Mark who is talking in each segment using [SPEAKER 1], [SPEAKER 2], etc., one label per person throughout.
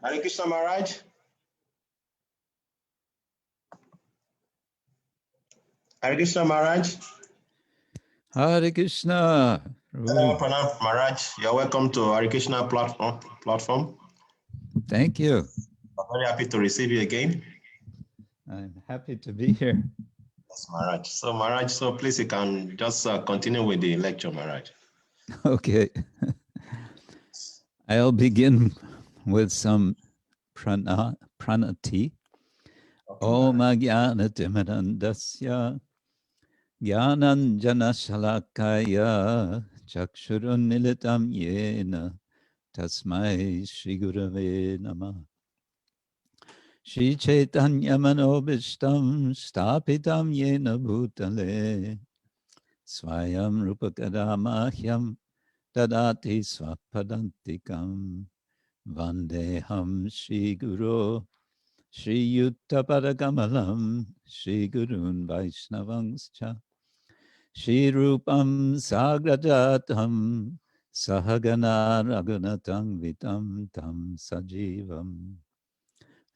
[SPEAKER 1] Hare Krishna Maharaj. Hare Krishna Maharaj.
[SPEAKER 2] Hare Krishna.
[SPEAKER 1] Pranam Maharaj. You're welcome to Hare Krishna platform.
[SPEAKER 2] Thank you.
[SPEAKER 1] I'm very happy to receive you again.
[SPEAKER 2] I'm happy to be here.
[SPEAKER 1] Yes, Maharaj. So Maharaj, so please you can just continue with the lecture, Maharaj.
[SPEAKER 2] Okay. I'll begin with some pranati. Om Ajnana-timirandasya Jnananjana Shalakaya Chakshurunmilitam Yena Tasmai Shri Gurave Namah. Shri Chaitanya Manobishtam Stapitam Yena Bhutale Swayam Rupakadamahyam Dadati Swapadantikam Vandeham Shri Guru Shri Yuttapadakamalam Shri Gurun Vaishnavangscha Shri Rupam Sagrajatam Sahagana Raghunatang Vitam Tam Sajivam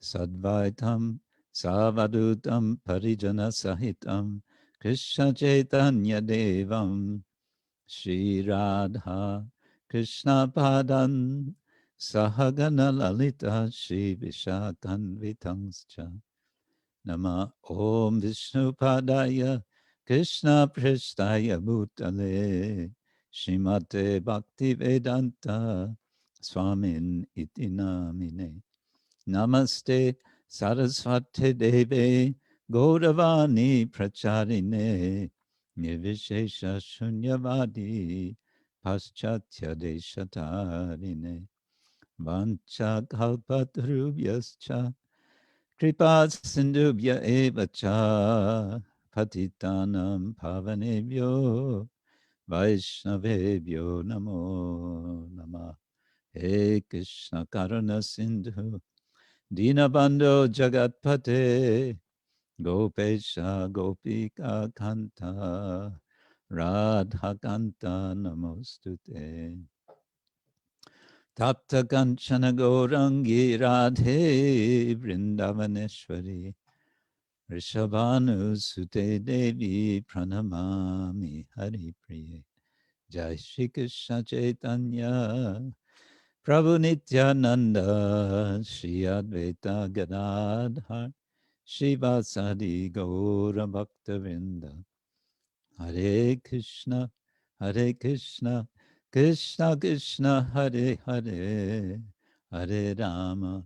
[SPEAKER 2] Sadvaitam Savadutam Parijana Sahitam Krishna Chaitanya Devam Shri Radha Krishna Padan Sahagana Lalita Shri Vishakan Vitangscha Nama Om Vishnu Padaya Krishna Prestaya Bhutale Shrimate Bhakti Vedanta Swamin Iti Namine Namaste Saraswati Deve Gauravani Pracharine Nirvishesha Shunyavadi Paschatya Deshatarine Vancha Kalpatarubhyascha Kripa Sindhubhya Evacha Patitanam Pavanebhyo Vaishnavebhyo Namo Namah. He Krishna Karuna Sindhu Dinabandho Jagatpate Gopesha Gopika Kanta Radha Kanta Namostute Tapta Kanchana Gaurangi Radhe Vrindavaneshwari Rishabhanu Sute Devi Pranamami Hari Priye Jai Shri Krishna Chaitanya Prabhu Nityananda Shri Advaita Gadadhar Shivasadi Gaura Bhaktavinda Hare Krishna Krishna Krishna Hare Hare Hare Rama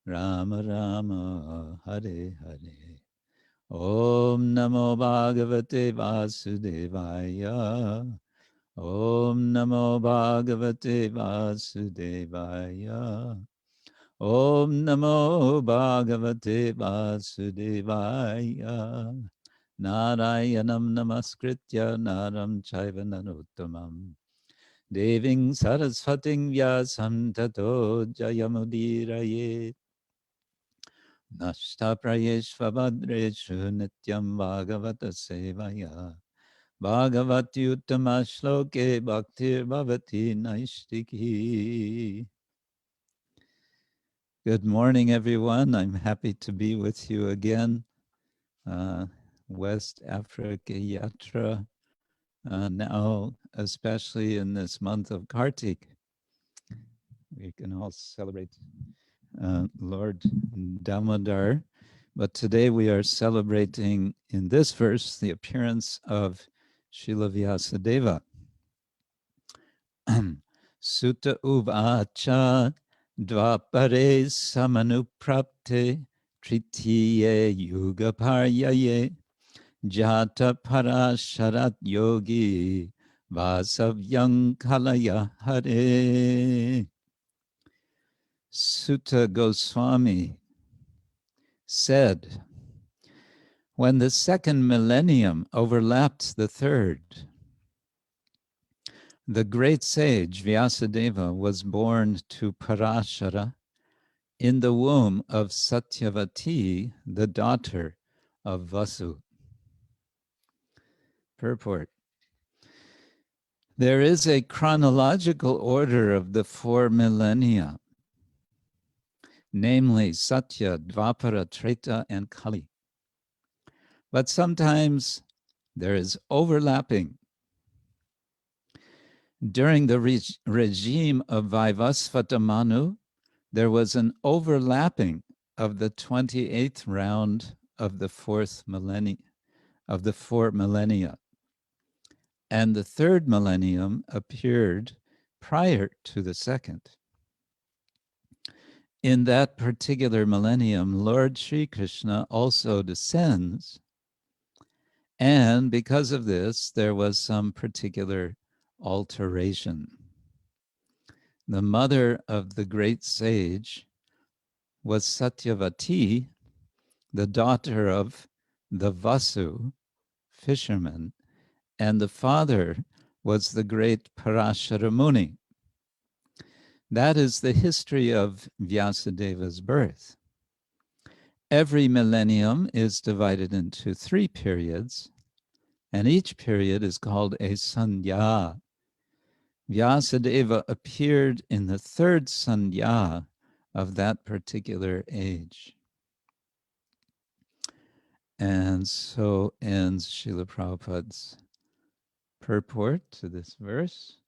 [SPEAKER 2] Rama Rama Hare Hare Om Namo Bhagavate Vasudevaya Om Namo Bhagavate Vasudevaya Om Namo Bhagavate Vasudevaya Narayanam Namaskritya Naram Chaiva Narottamam Deving Saraswating Vyasam Tato Jayamudiraye Nashtaprayeshvabhadreshu Nityam Bhagavata Sevaya Bhagavati Uttama Shloke Bhaktir Bhavati Naishtiki. Good morning, everyone. I'm happy to be with you again. West Africa Yatra, now especially in this month of Kartik. We can all celebrate Lord Damodar, but today we are celebrating in this verse the appearance of Srila Vyāsadeva. Sūta uvāca dvāpare samanuprāpte tṛtīye yuga-paryaye jātaḥ parāśarāt yogī vāsavyāṁ kalayā hareḥ. Sūta Gosvāmī said, when the second millennium overlapped the third, the great sage Vyāsadeva was born to Parāśara in the womb of Satyavatī, the daughter of Vasu. Purport. There is a chronological order of the 4 millennia namely Satya, Dvāpara, Treta, and Kali. But sometimes there is overlapping. During the regime of Vaivasvata Manu, there was an overlapping of the 28th round of the fourth millennium, of the 4 millennia. And the 3rd millennium appeared prior to the 2nd. In that particular millennium, Lord Sri Krishna also descends, and because of this, there was some particular alteration. The mother of the great sage was Satyavatī, the daughter of the Vasu, fisherman, and the father was the great Parāśara Muni. That is the history of Vyāsadeva's birth. Every millennium is divided into 3 periods, and each period is called a sandhya. Vyāsadeva appeared in the 3rd sandhya of that particular age. And so ends Srila Prabhupada's purport to this verse.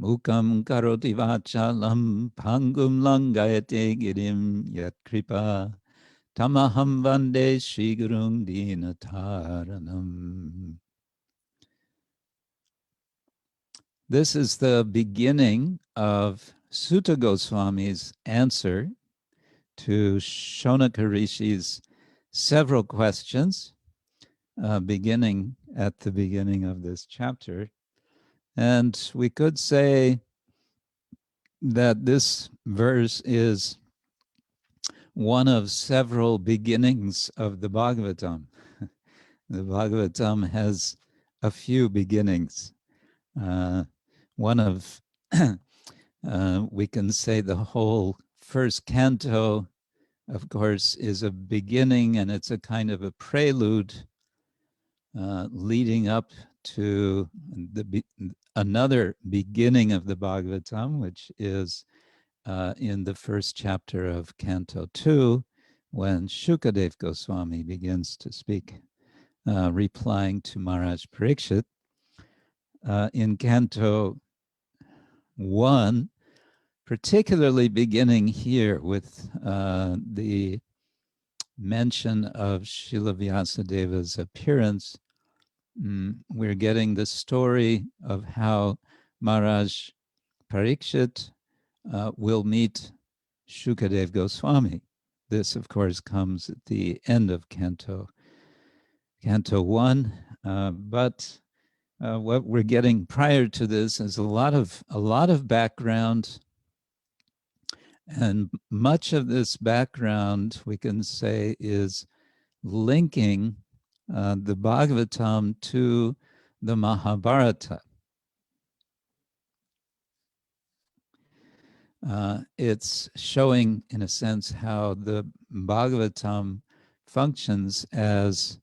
[SPEAKER 2] Mukam karoti vachalam pangum langayate girim yat kripa tamaham vande Shri Gurung dinataranam. This is the beginning of Sūta Gosvāmī's answer to Shonaka Rishi's several questions, beginning at the beginning of this chapter. And we could say that this verse is one of several beginnings of the Bhagavatam. The Bhagavatam has a few beginnings. One of, we can say the whole first canto, of course, is a beginning, and it's a kind of a prelude leading up to another beginning of the Bhagavatam, which is in the first chapter of Canto 2, when Shukadeva Goswami begins to speak, replying to Maharaj Parikshit. In Canto 1, particularly beginning here with the mention of Srila Vyāsadeva's appearance, we're getting the story of how Maharaj Parikshit will meet Shukadeva Goswami. This, of course, comes at the end of Canto 1, but what we're getting prior to this is a lot of background, and much of this background, we can say, is linking the Bhagavatam to the Mahabharata. It's showing, in a sense, how the Bhagavatam functions as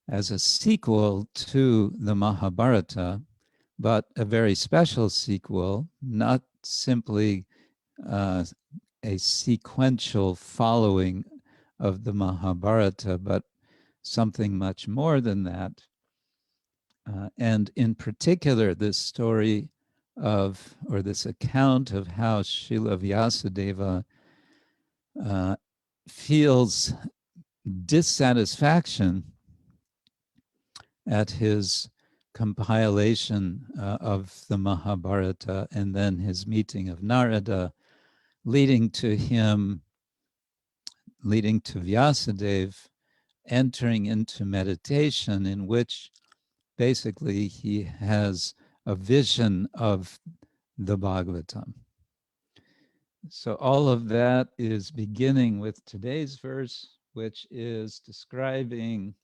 [SPEAKER 2] a sequel to the Mahabharata, but a very special sequel, not simply a sequential following of the Mahabharata, but something much more than that. And in particular, this story of, or this account of how Srila Vyāsadeva feels dissatisfaction at his compilation of the Mahabharata, and then his meeting of Narada, leading to Vyāsadeva entering into meditation, in which basically he has a vision of the Bhagavatam. So all of that is beginning with today's verse, which is describing,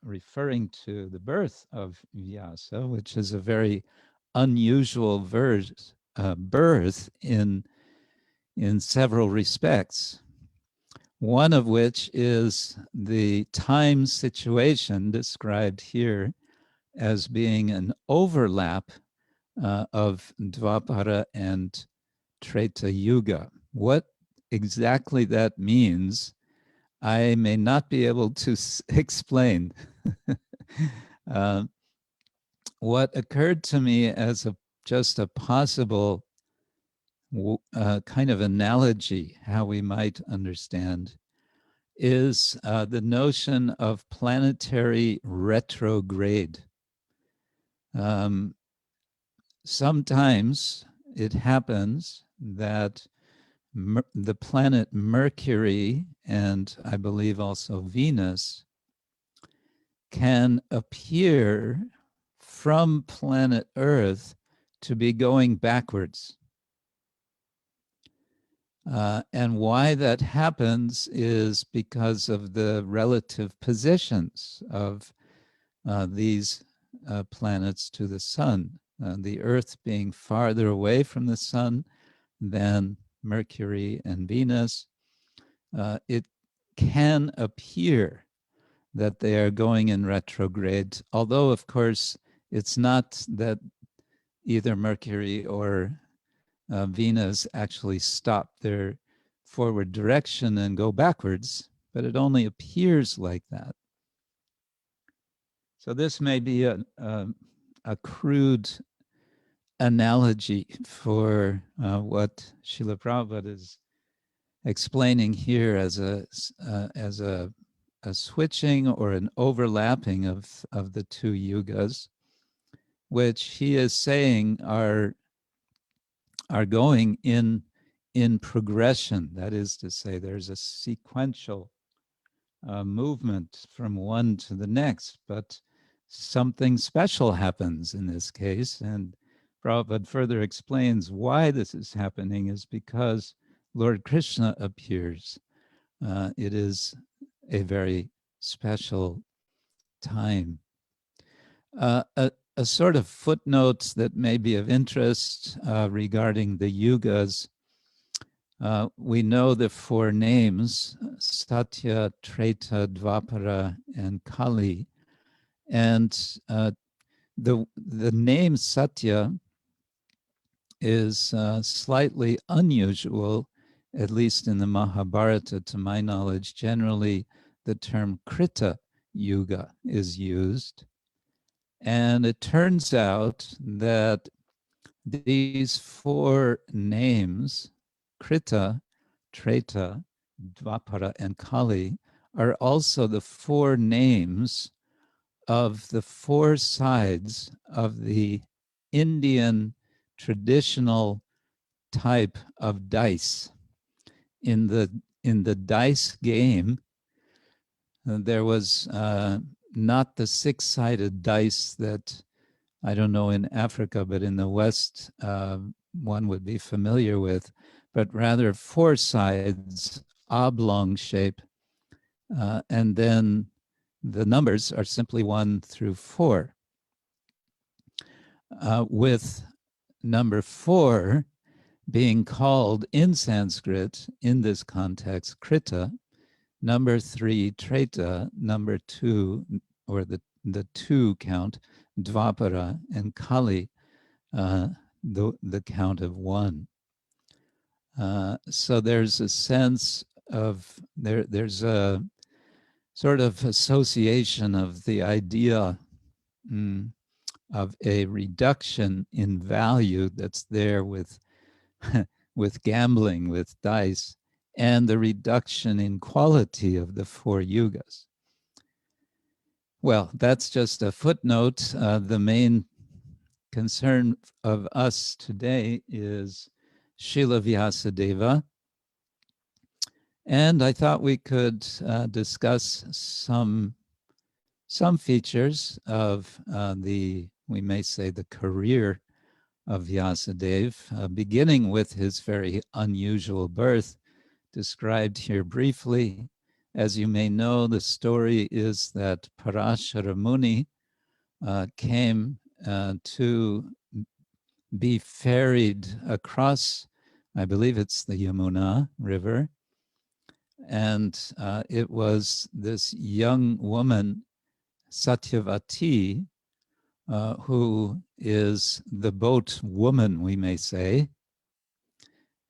[SPEAKER 2] referring to the birth of Vyasa, which is a very unusual birth in several respects. One of which is the time situation described here as being an overlap of dvāpare and Treta Yuga. What exactly that means, I may not be able to explain. What occurred to me as just a possible kind of analogy, how we might understand, is the notion of planetary retrograde. Sometimes it happens that the planet Mercury, and I believe also Venus, can appear from planet Earth to be going backwards. And why that happens is because of the relative positions of these planets to the sun. The Earth being farther away from the sun than Mercury and Venus, it can appear that they are going in retrograde, although, of course, it's not that either Mercury or Venus actually stop their forward direction and go backwards, but it only appears like that. So this may be a crude analogy for what Srila Prabhupada is explaining here as a switching or an overlapping of the two yugas, which he is saying are going in progression. That is to say, there's a sequential movement from one to the next, but something special happens in this case, and Prabhupada further explains why this is happening is because Lord Krishna appears. It is a very special time. A sort of footnote that may be of interest regarding the yugas. We know the four names, Satya, Treta, Dvāpara, and Kali. And the name Satya is slightly unusual, at least in the Mahabharata, to my knowledge. Generally, the term Krita Yuga is used. And it turns out that these four names, Krita, Treta, Dvāpara, and Kali, are also the four names of the four sides of the Indian traditional type of dice. In the dice game, there was not the six-sided dice that, I don't know in Africa, but in the West, one would be familiar with, but rather four sides, oblong shape, and then the numbers are simply 1 through 4. With number 4 being called in Sanskrit, in this context, Krita, number 3, Treta, number 2, or the 2 count, Dvāpara, and Kali, the count of 1. So there's a sense of, there's a sort of association of the idea of a reduction in value that's there with with gambling, with dice, and the reduction in quality of the 4 yugas. Well, that's just a footnote. The main concern of us today is Srila Vyāsadeva. And I thought we could discuss some features of we may say, the career of Vyāsadeva, beginning with his very unusual birth, described here briefly. As you may know, the story is that Parāśara Muni came to be ferried across, I believe it's the Yamuna River, and it was this young woman, Satyavatī, who is the boat woman, we may say.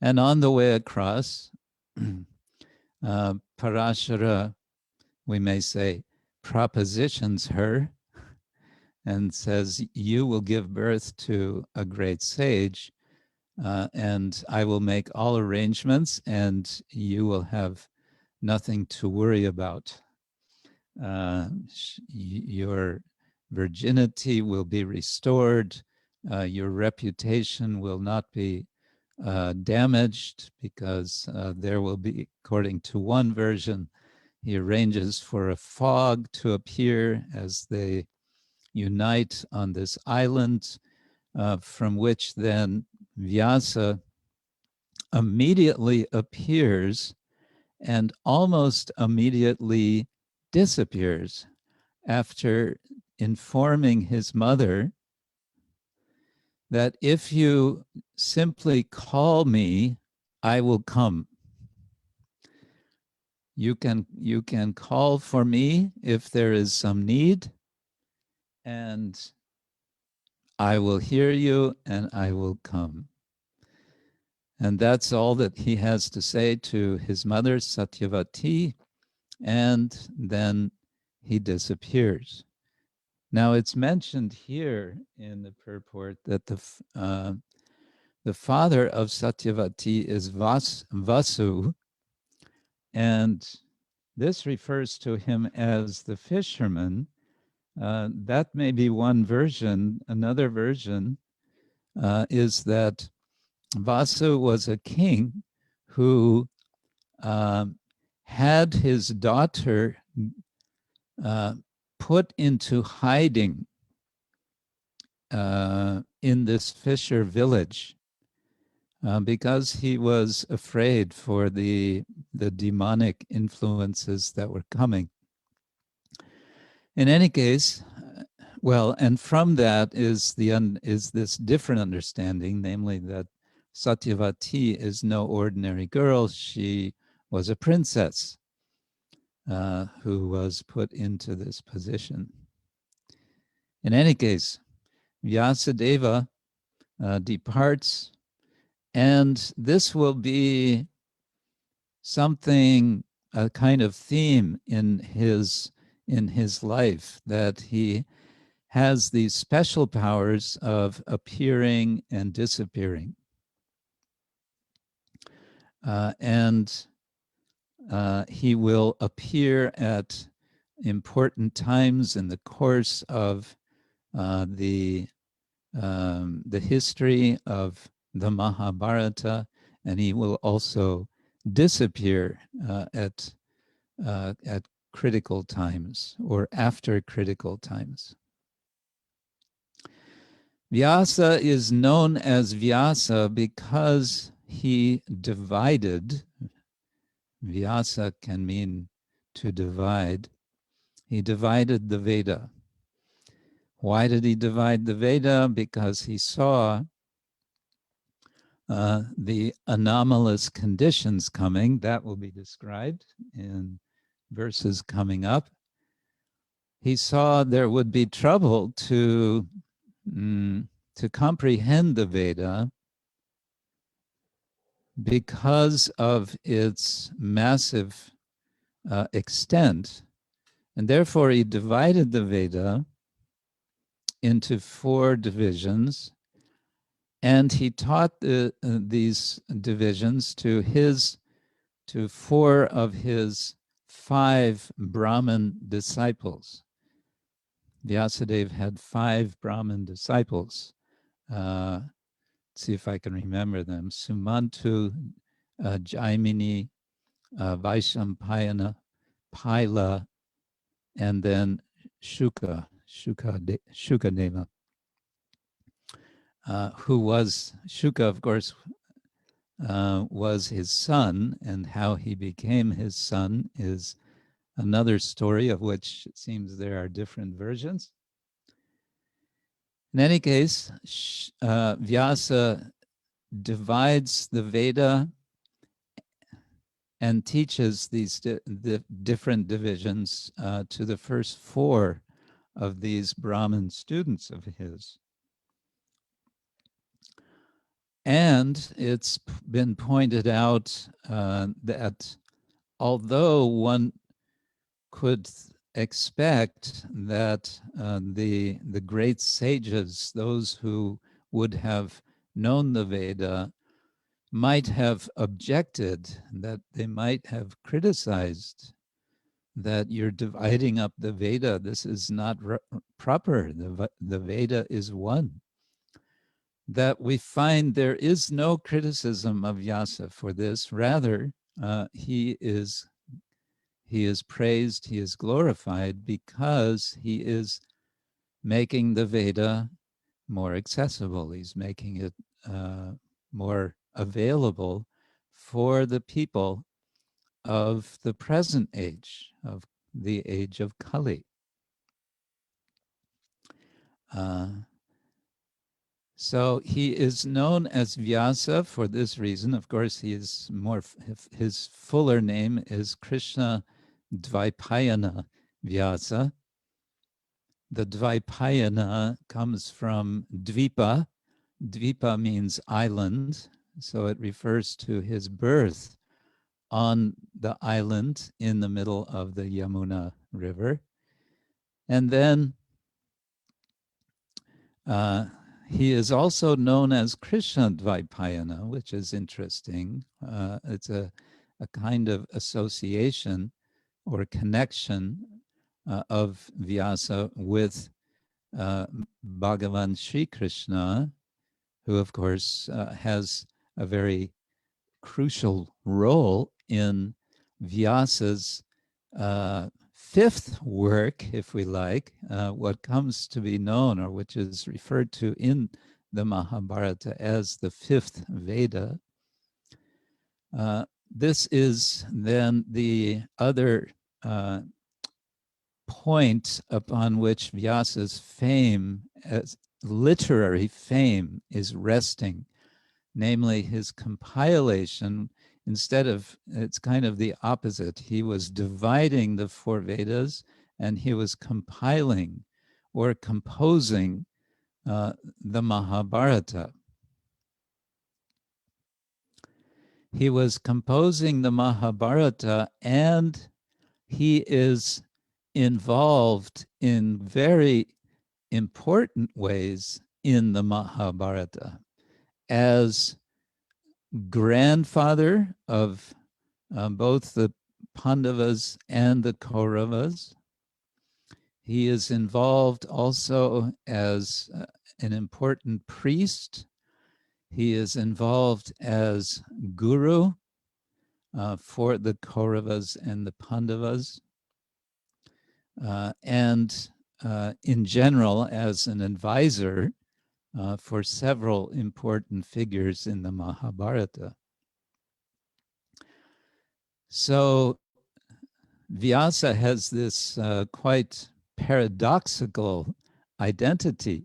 [SPEAKER 2] And on the way across, Parāśara, we may say, propositions her and says, you will give birth to a great sage, and I will make all arrangements, and you will have nothing to worry about. Your virginity will be restored. Your reputation will not be damaged, because there will be, according to one version, he arranges for a fog to appear as they unite on this island, from which then Vyasa immediately appears and almost immediately disappears after informing his mother that if you simply call me, I will come. You can call for me if there is some need, and I will hear you and I will come. And that's all that he has to say to his mother, Satyavatī, and then he disappears. Now it's mentioned here in the purport that the father of Satyavatī is Vasu, and this refers to him as the fisherman. That may be one version. Another version is that Vasu was a king who had his daughter put into hiding in this fisher village because he was afraid for the demonic influences that were coming. In any case, well, and from that is this different understanding, namely that Satyavatī is no ordinary girl. She was a princess who was put into this position. In any case, Vyāsadeva departs, and this will be something, a kind of theme in his life, that he has these special powers of appearing and disappearing. And he will appear at important times in the course of the history of the Mahabharata, and he will also disappear at critical times or after critical times. Vyasa is known as Vyasa because he divided. Vyasa can mean to divide. He divided the Veda. Why did he divide the Veda? Because he saw the anomalous conditions coming. That will be described in verses coming up. He saw there would be trouble to comprehend the Veda because of its massive extent. And therefore he divided the Veda into 4 divisions, and he taught these divisions to 4 of his 5 Brahmin disciples. Vyāsadeva had 5 Brahmin disciples. Let's see if I can remember them. Sumantu, Jaimini, Vaishampayana, Paila, and then Shukadeva, who was, Shuka, of course, was his son, and how he became his son is another story, of which it seems there are different versions. In any case, Vyasa divides the Veda and teaches these the different divisions to the first 4 of these Brahmin students of his. And it's been pointed out that although one could expect that the great sages, those who would have known the Veda, might have objected, that they might have criticized that you're dividing up the Veda. This is not proper. The Veda is one. That we find there is no criticism of Vyasa for this. Rather, he is praised, he is glorified because he is making the Veda more accessible. He's making it more available for the people of the present age, of the age of Kali. So he is known as Vyasa for this reason. Of course, he is his fuller name is Krishna Dvaipayana Vyasa. The Dvaipayana comes from Dvipa. Dvipa means island, so it refers to his birth on the island in the middle of the Yamuna River. And then he is also known as Krishna Dvaipayana, which is interesting. It's a kind of association or connection of Vyasa with Bhagavan Sri Krishna, who of course has a very crucial role in Vyasa's fifth work, if we like, what comes to be known, or which is referred to in the Mahabharata as the fifth Veda. This is then the other point upon which Vyasa's fame, as literary fame, is resting, namely his compilation. Instead of, it's kind of the opposite. He was dividing the four Vedas and he was compiling or composing the Mahabharata. He was composing the Mahabharata, and he is involved in very important ways in the Mahabharata as grandfather of both the Pandavas and the Kauravas. He is involved also as an important priest. He is involved as guru for the Kauravas and the Pandavas, and in general as an advisor for several important figures in the Mahabharata. So Vyasa has this quite paradoxical identity.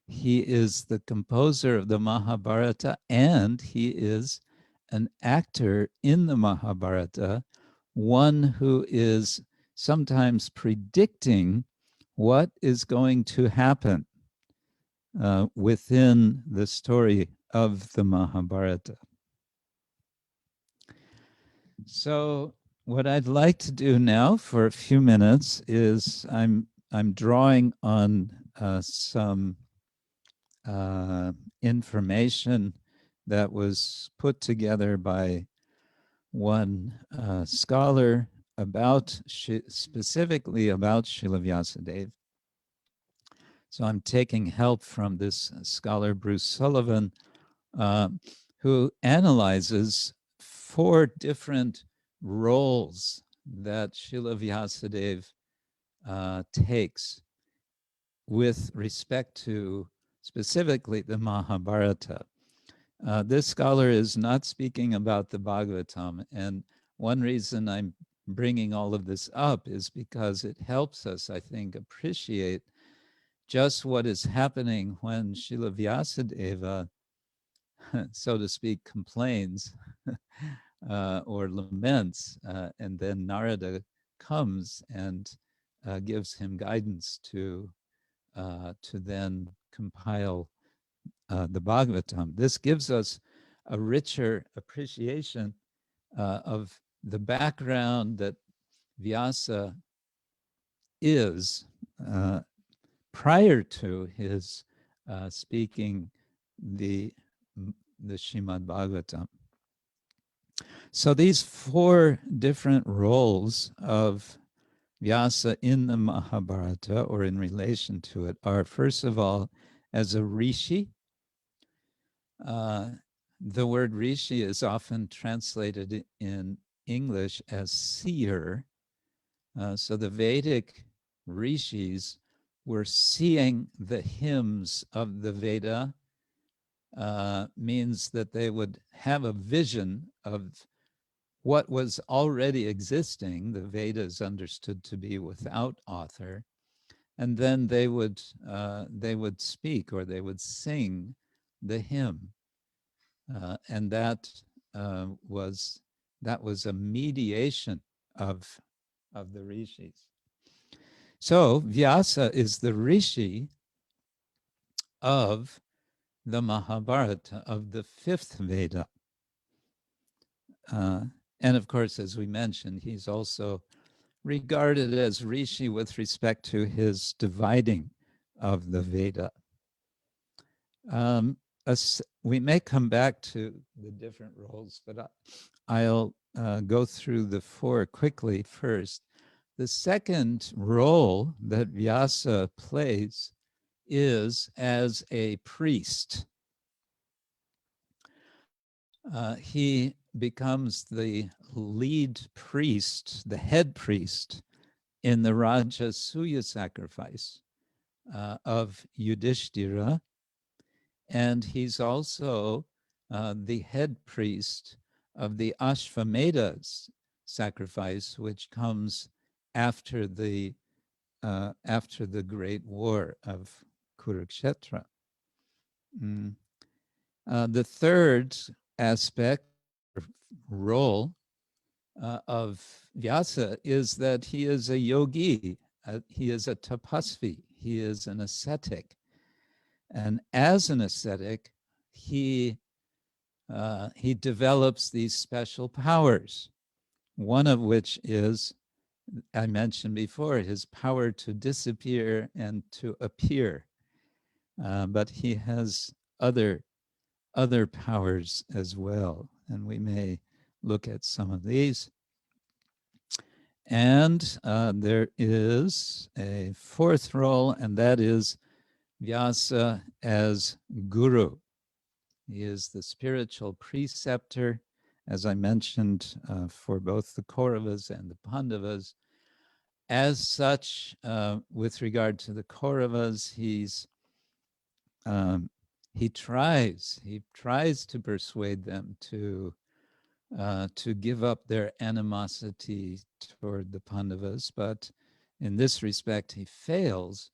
[SPEAKER 2] He is the composer of the Mahabharata, and he is an actor in the Mahabharata, one who is sometimes predicting what is going to happen within the story of the Mahabharata. So what I'd like to do now for a few minutes is I'm drawing on some information that was put together by one scholar about specifically about Srila Vyāsadeva. So I'm taking help from this scholar, Bruce Sullivan, who analyzes 4 different roles that Srila Vyāsadeva takes with respect to specifically the Mahabharata. This scholar is not speaking about the Bhagavatam, and one reason I'm bringing all of this up is because it helps us, I think, appreciate just what is happening when Srila Vyāsadeva, so to speak, complains or laments, and then Narada comes and gives him guidance to then compile the Bhagavatam. This gives us a richer appreciation of the background that Vyasa is prior to his speaking the Srimad-Bhagavatam. So these four different roles of Vyasa in the Mahabharata, or in relation to it, are first of all as a rishi. The word rishi is often translated in English as seer. So the Vedic rishis were seeing the hymns of the Veda, means that they would have a vision of what was already existing. The Vedas understood to be without author, and then they would speak, or they would sing the hymn, and that was a mediation of the rishis. So Vyasa is the rishi of the Mahabharata, of the fifth Veda. And of course, as we mentioned, he's also regarded as rishi with respect to his dividing of the Veda. We may come back to the different roles, but I'll go through the four quickly first. The second role that Vyasa plays is as a priest. He becomes the lead priest, the head priest, in the Rajasuya sacrifice of Yudhishthira, and he's also the head priest of the Ashvameda's sacrifice, which comes after the great war of Kurukshetra. The third aspect, role of Vyasa, is that he is a yogi, he is a tapasvi, he is an ascetic. And as an ascetic, he develops these special powers, one of which is, I mentioned before, his power to disappear and to appear. But he has other powers as well, and we may look at some of these. And there is a fourth role, and that is Vyasa as guru. He is the spiritual preceptor, as I mentioned, for both the Kauravas and the Pandavas. As such, with regard to the Kauravas, he tries to persuade them to give up their animosity toward the Pandavas, but in this respect he fails.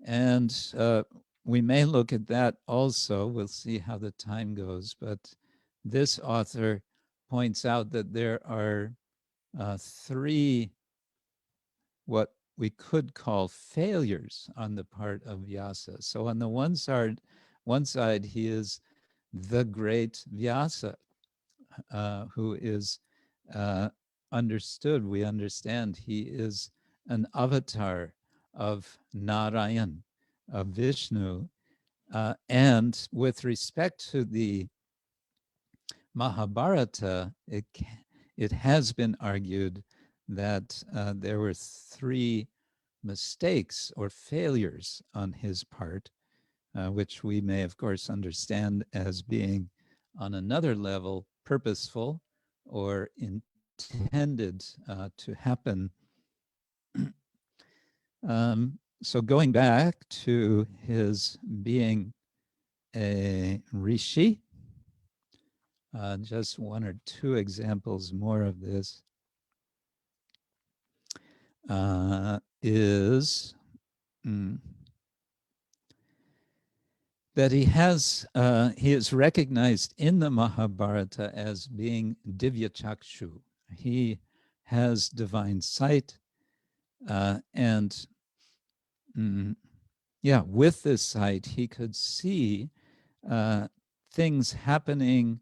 [SPEAKER 2] And we may look at that also. We'll see how the time goes, but this author points out that there are three what we could call failures on the part of Vyasa. So on the one side, he is the great Vyasa, who is understood. We understand he is an avatar of Narayan, of Vishnu, and with respect to the Mahabharata, it has been argued that there were three mistakes or failures on his part, which we may, of course, understand as being on another level purposeful or intended to happen. So going back to his being a rishi, just one or two examples more of this is that he is recognized in the Mahabharata as being divya chakshu. He has divine sight, and with this sight he could see things happening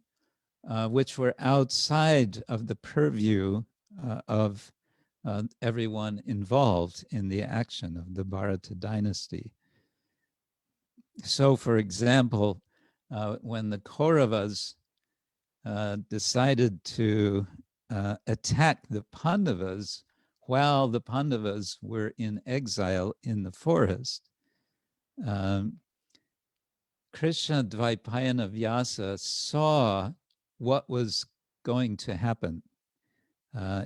[SPEAKER 2] which were outside of the purview of everyone involved in the action of the Bharata dynasty. So, for example, when the Kauravas decided to attack the Pandavas while the Pandavas were in exile in the forest, Krishna Dvaipayana Vyasa saw what was going to happen.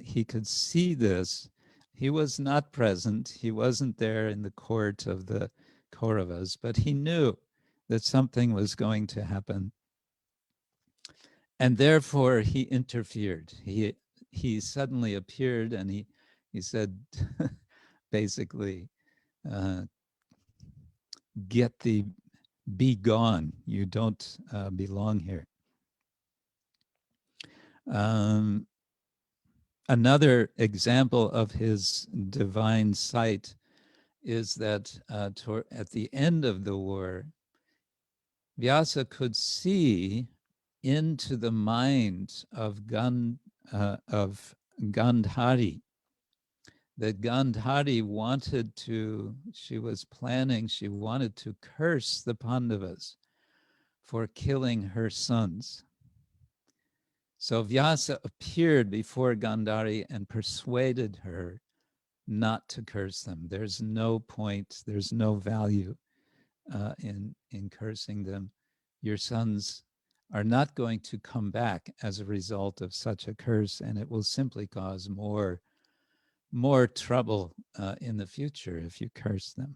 [SPEAKER 2] He could see this. He was not present. He wasn't there in the court of the Kauravas, but he knew that something was going to happen. And therefore he interfered. He suddenly appeared and he said, basically, be gone. You don't belong here. Another example of his divine sight is that at the end of the war, Vyasa could see into the mind of Gandhari. That Gandhari wanted to curse the Pandavas for killing her sons. So Vyasa appeared before Gandhari and persuaded her not to curse them. There's no point, there's no value in cursing them. Your sons are not going to come back as a result of such a curse, and it will simply cause more trouble in the future if you curse them.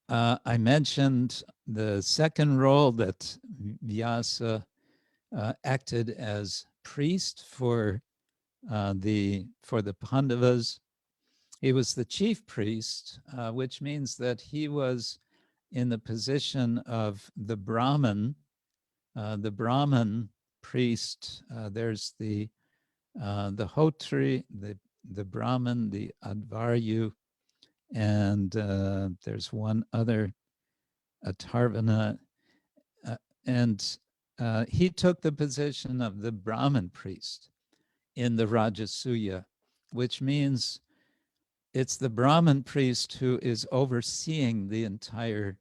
[SPEAKER 2] I mentioned the second role that Vyasa acted as priest for the Pandavas. He was the chief priest, which means that he was in the position of the Brahman. The Brahman priest, there's the Hotri, the Brahman, the Advaryu, and there's one other, Atarvana, and he took the position of the Brahman priest in the Rajasuya, which means it's the Brahman priest who is overseeing the entire,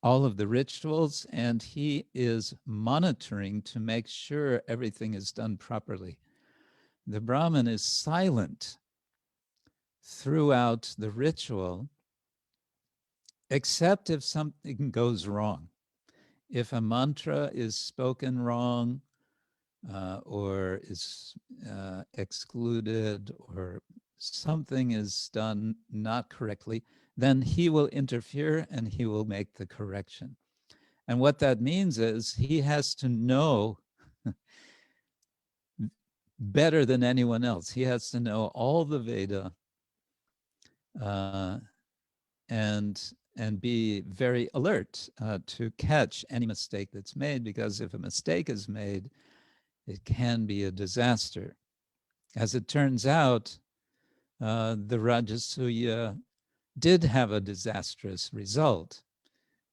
[SPEAKER 2] all of the rituals, and he is monitoring to make sure everything is done properly. The Brahman is silent throughout the ritual, except if something goes wrong. If a mantra is spoken wrong, or is excluded, or something is done not correctly, then he will interfere and he will make the correction. And what that means is he has to know better than anyone else. He has to know all the Veda and be very alert to catch any mistake that's made, because if a mistake is made, it can be a disaster. As it turns out, the Rajasuya did have a disastrous result.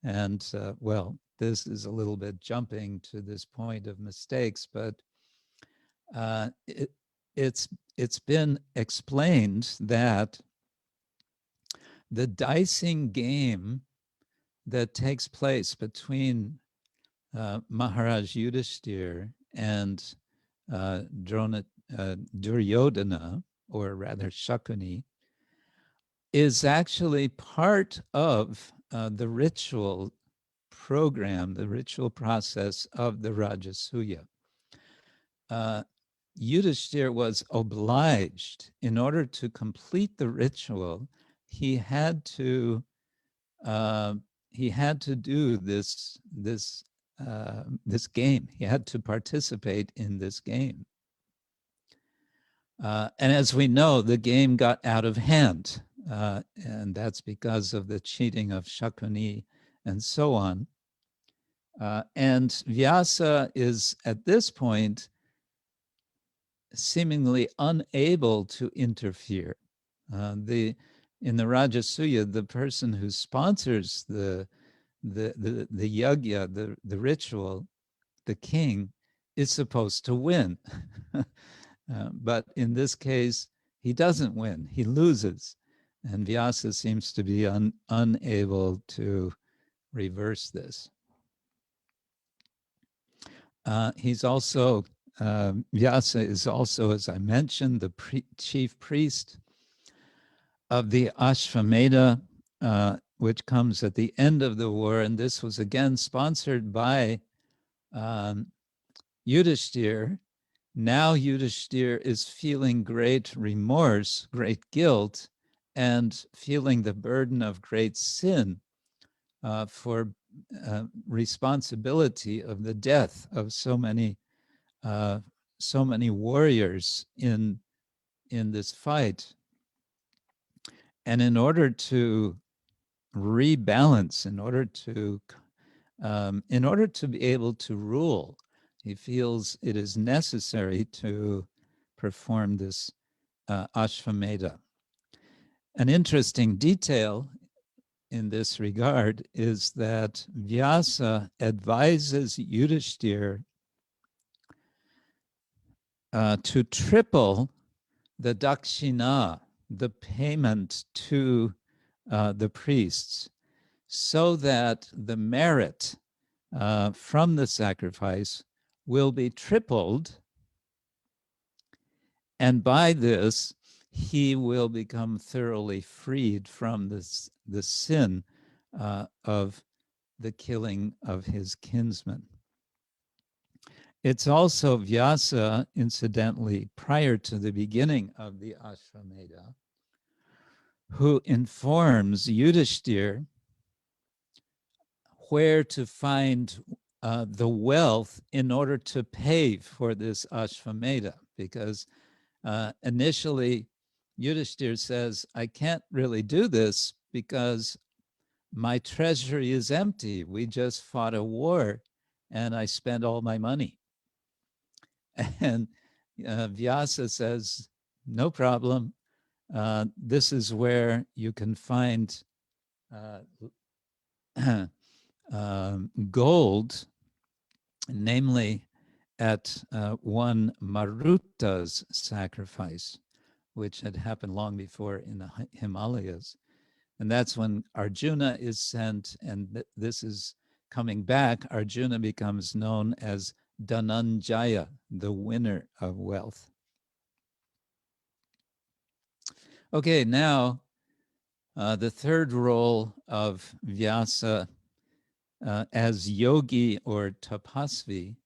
[SPEAKER 2] And well, this is a little bit jumping to this point of mistakes, but it's been explained that the dicing game that takes place between Maharaj Yudhishthira and Duryodhana, or rather Shakuni, is actually part of the ritual program, the ritual process of the Rajasuya. Yudhishthira was obliged, in order to complete the ritual, he had to do this game. He had to participate in this game. And as we know, the game got out of hand, and that's because of the cheating of Shakuni and so on. And Vyasa is, at this point, seemingly unable to interfere. The in the Rajasuya, the person who sponsors the yagya, the ritual, the king, is supposed to win. But in this case, he doesn't win, he loses. And Vyasa seems to be unable to reverse this. He's also, Vyasa is also, as I mentioned, the chief priest of the Ashvamedha, which comes at the end of the war. And this was again sponsored by Yudhishthir. Now Yudhishthir is feeling great remorse, great guilt, and feeling the burden of great sin for responsibility of the death of so many warriors in this fight. And in order to rebalance, in order to be able to rule, he feels it is necessary to perform this Ashvamedha. An interesting detail in this regard is that Vyasa advises Yudhishthir to triple the dakshina, the payment to the priests, so that the merit from the sacrifice will be tripled, and by this he will become thoroughly freed from the sin of the killing of his kinsman. It's also Vyasa, incidentally, prior to the beginning of the Ashvamedha, who informs Yudhishthir where to find the wealth in order to pay for this Ashvamedha, because initially Yudhishthir says, I can't really do this because my treasury is empty. We just fought a war and I spent all my money. And Vyasa says, no problem. This is where you can find gold, namely at one Maruta's sacrifice, which had happened long before in the Himalayas. And that's when Arjuna is sent, and this is coming back. Arjuna becomes known as Dhananjaya, the winner of wealth. Okay, now the third role of Vyasa as yogi or tapasvi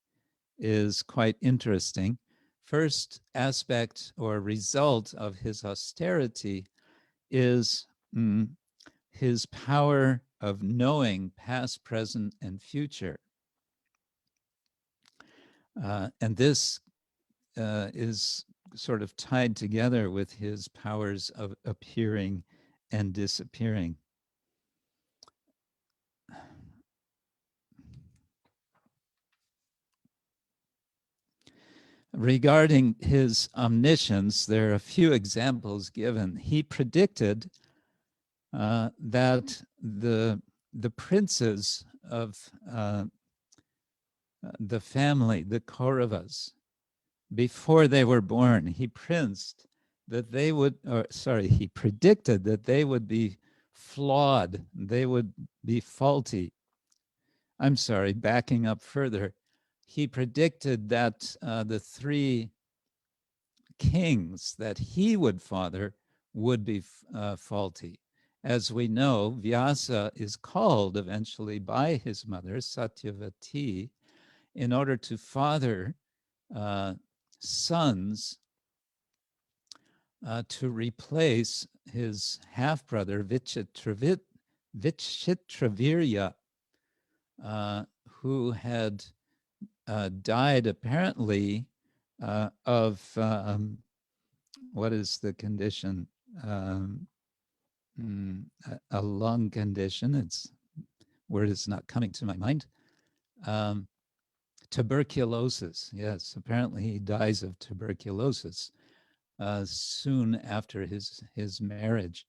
[SPEAKER 2] is quite interesting. First aspect or result of his austerity is his power of knowing past, present, and future. And this is sort of tied together with his powers of appearing and disappearing. Regarding his omniscience, there are a few examples given. He predicted that the princes of the family, the Kauravas, before they were born, he predicted that they would be flawed, they would be faulty. I'm sorry, backing up further. He predicted that the three kings that he would father would be faulty. As we know, Vyasa is called eventually by his mother, Satyavatī, in order to father sons to replace his half-brother Vichitravirya, who had died apparently of, what is the condition? A lung condition. Word is not coming to my mind. Tuberculosis, yes. Apparently he dies of tuberculosis soon after his marriage.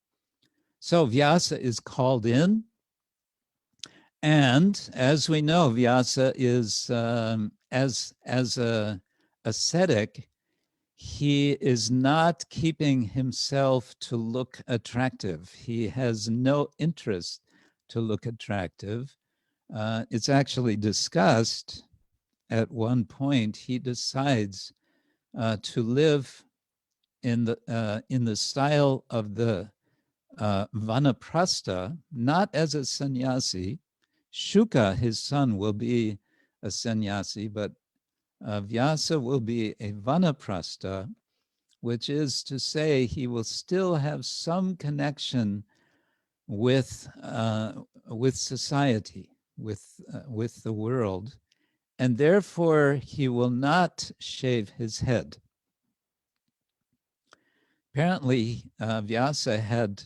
[SPEAKER 2] So Vyasa is called in, and as we know, Vyasa is as a ascetic. He is not keeping himself to look attractive. He has no interest to look attractive. It's actually discussed at one point. He decides to live in the style of the vanaprastha, not as a sannyasi. Shuka, his son, will be a sannyasi, but Vyasa will be a vanaprastha, which is to say he will still have some connection with society, with the world, and therefore he will not shave his head. Apparently, Vyasa had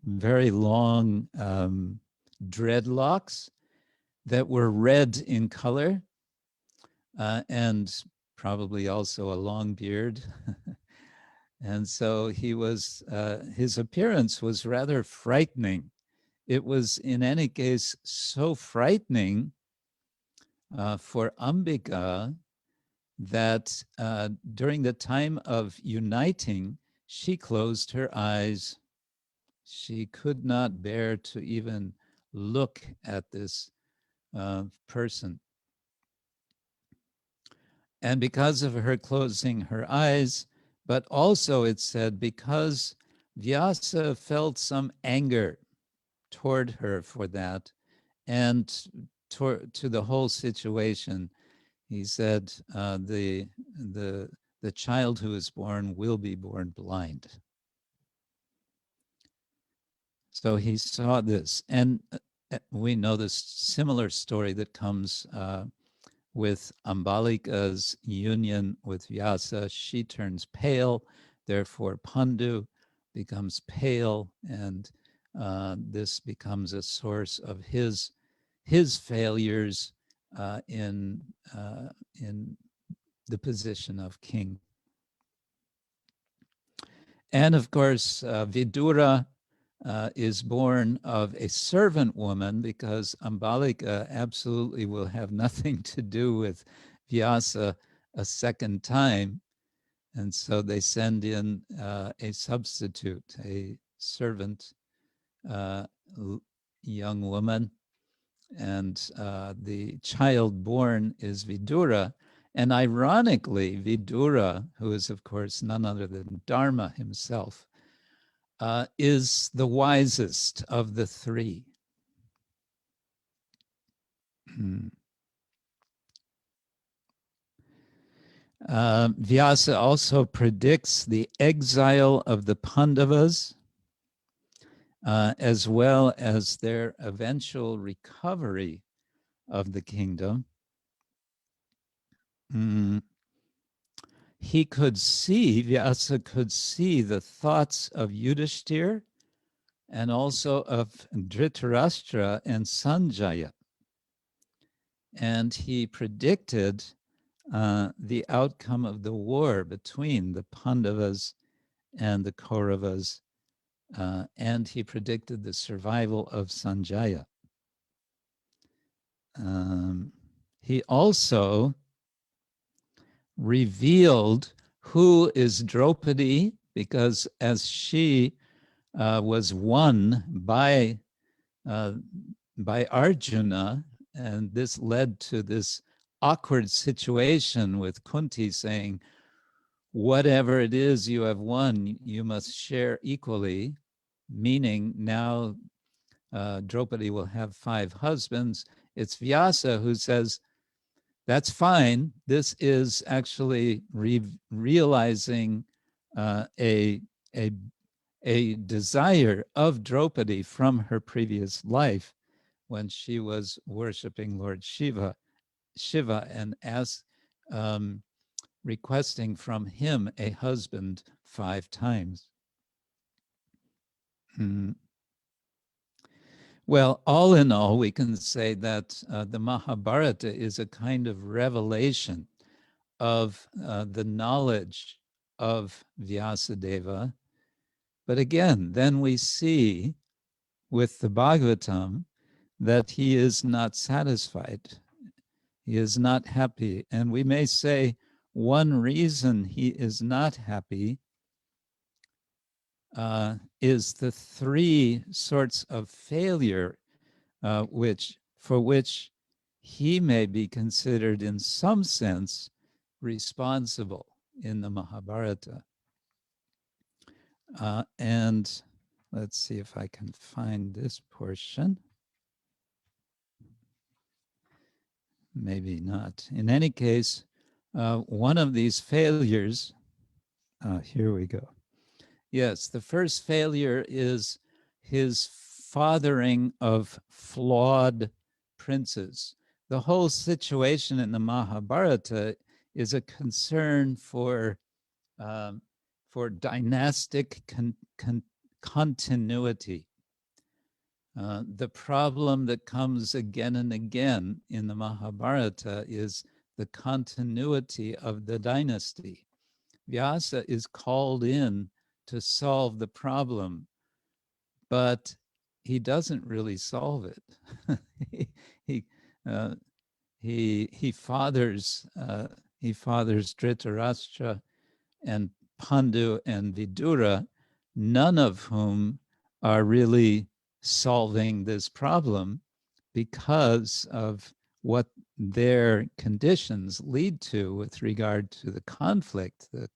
[SPEAKER 2] very long dreadlocks that were red in color, and probably also a long beard. And so he was, his appearance was rather frightening. It was, in any case, so frightening for Ambika that during the time of uniting, she closed her eyes. She could not bear to even look at this person. And because of her closing her eyes, but also it said because Vyasa felt some anger toward her for that, and to the whole situation, he said, the child who is born will be born blind. So he saw this, and we know this similar story that comes with Ambalika's union with Vyasa. She turns pale, therefore Pandu becomes pale, and this becomes a source of his failures in the position of king. And of course, Vidura is born of a servant woman, because Ambalika absolutely will have nothing to do with Vyasa a second time. And so they send in a substitute, a servant young woman. And the child born is Vidura. And ironically, Vidura, who is of course none other than Dharma himself, is the wisest of the three. Vyasa also predicts the exile of the Pandavas, as well as their eventual recovery of the kingdom. He could see, Vyasa could see the thoughts of Yudhishthira and also of Dhritarashtra and Sanjaya. And he predicted the outcome of the war between the Pandavas and the Kauravas, and he predicted the survival of Sanjaya. He also revealed who is Draupadi, because as she was won by Arjuna, and this led to this awkward situation with Kunti saying, whatever it is you have won, you must share equally, meaning now Draupadi will have 5 husbands. It's Vyasa who says, that's fine. This is actually realizing a desire of Draupadi from her previous life when she was worshiping Lord Shiva, and requesting from him a husband 5 times. Well, all in all, we can say that the Mahabharata is a kind of revelation of the knowledge of Vyāsadeva, But again, then we see with the Bhagavatam that he is not satisfied. He is not happy. And we may say one reason he is not happy is the three sorts of failure for which he may be considered in some sense responsible in the Mahabharata. And let's see if I can find this portion. Maybe not. In any case, one of these failures, here we go. Yes, the first failure is his fathering of flawed princes. The whole situation in the Mahabharata is a concern for dynastic continuity. The problem that comes again and again in the Mahabharata is the continuity of the dynasty. Vyasa is called in to solve the problem, but he doesn't really solve it. he fathers Dhritarashtra and Pandu and Vidura, none of whom are really solving this problem because of what their conditions lead to with regard to the conflict, the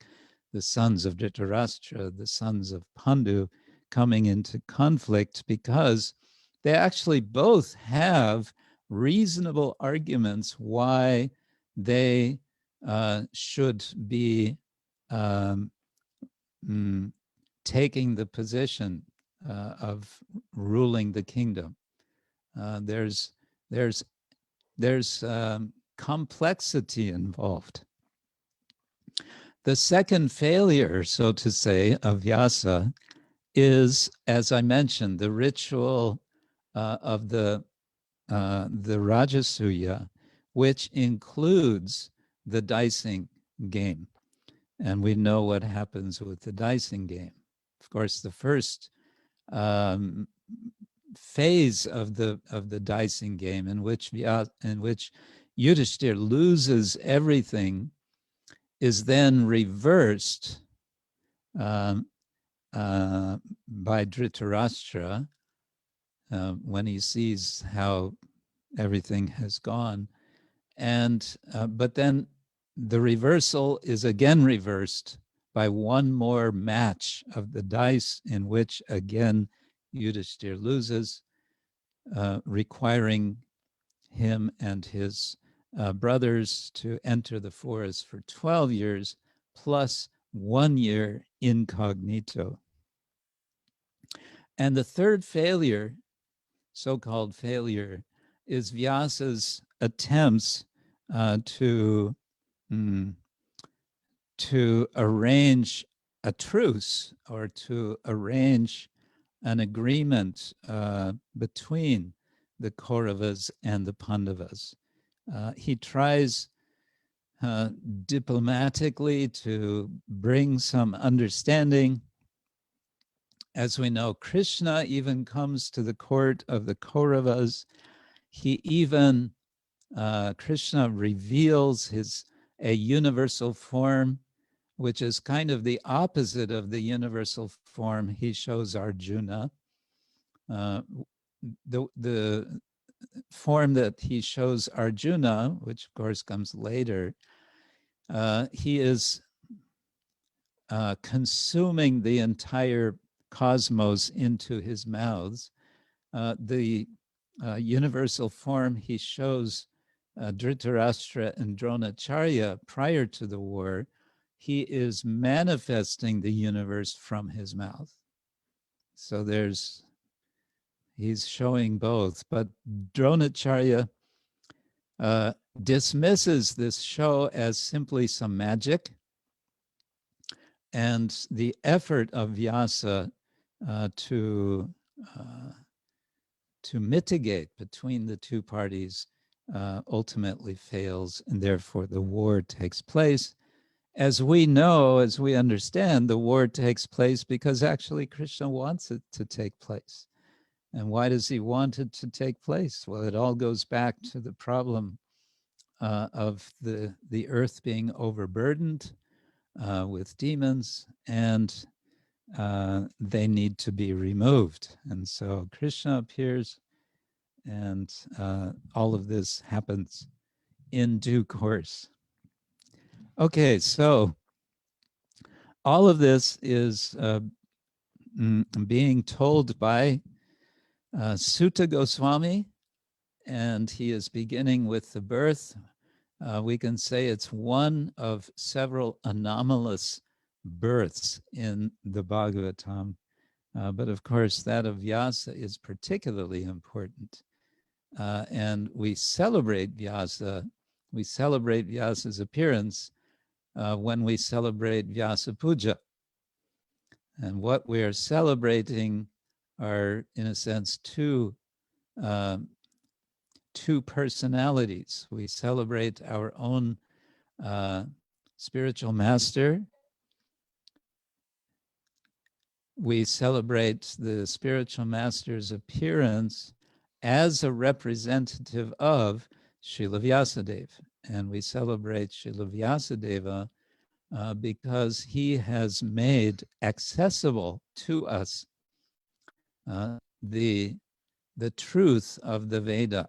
[SPEAKER 2] sons of Dhritarashtra, the sons of Pandu coming into conflict, because they actually both have reasonable arguments why they should be taking the position of ruling the kingdom. There's complexity involved. The second failure, so to say, of Vyasa is, as I mentioned, the ritual of the Rajasuya, which includes the dicing game. And we know what happens with the dicing game. Of course, the first phase of the dicing game, in which Yudhishthir loses everything, is then reversed by Dhritarashtra when he sees how everything has gone, and but then the reversal is again reversed by one more match of the dice, in which again Yudhishthir loses, requiring him and his brothers to enter the forest for 12 years plus 1 year incognito. And the third failure, so-called failure, is Vyasa's attempts to arrange a truce, or to arrange an agreement between the Kauravas and the Pandavas. He tries diplomatically to bring some understanding. As we know, Krishna even comes to the court of the Kauravas. He even, Krishna reveals a universal form, which is kind of the opposite of the universal form he shows Arjuna. The form that he shows Arjuna, which of course comes later, he is consuming the entire cosmos into his mouths. The universal form he shows Dhritarashtra and Dronacharya prior to the war, he is manifesting the universe from his mouth. So he's showing both, but Dronacharya dismisses this show as simply some magic, and the effort of Vyasa to mitigate between the two parties ultimately fails, and therefore the war takes place. as we know, as we understand, the war takes place because actually Krishna wants it to take place. And why does he want it to take place? Well, it all goes back to the problem of the earth being overburdened with demons, and they need to be removed. And so Krishna appears, and all of this happens in due course. Okay, so all of this is being told by Sūta Gosvāmī, and he is beginning with the birth. We can say it's one of several anomalous births in the Bhagavatam, but of course that of Vyasa is particularly important. And we celebrate Vyasa, we celebrate Vyasa's appearance when we celebrate Vyasa Puja. And what we are celebrating are, in a sense, two personalities. We celebrate our own spiritual master. We celebrate the spiritual master's appearance as a representative of Srila Vyāsadeva. And we celebrate Srila Vyāsadeva because he has made accessible to us the truth of the Veda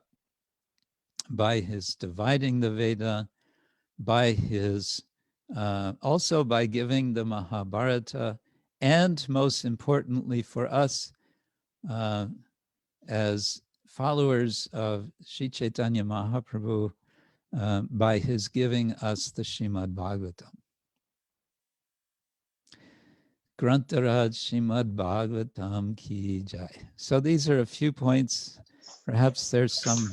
[SPEAKER 2] by his dividing the Veda, by his also by giving the Mahabharata, and most importantly for us as followers of Sri Chaitanya Mahaprabhu, by his giving us the Srimad-Bhagavatam. Grantaraj Srimad-Bhagavatam ki jai. So these are a few points. Perhaps there's some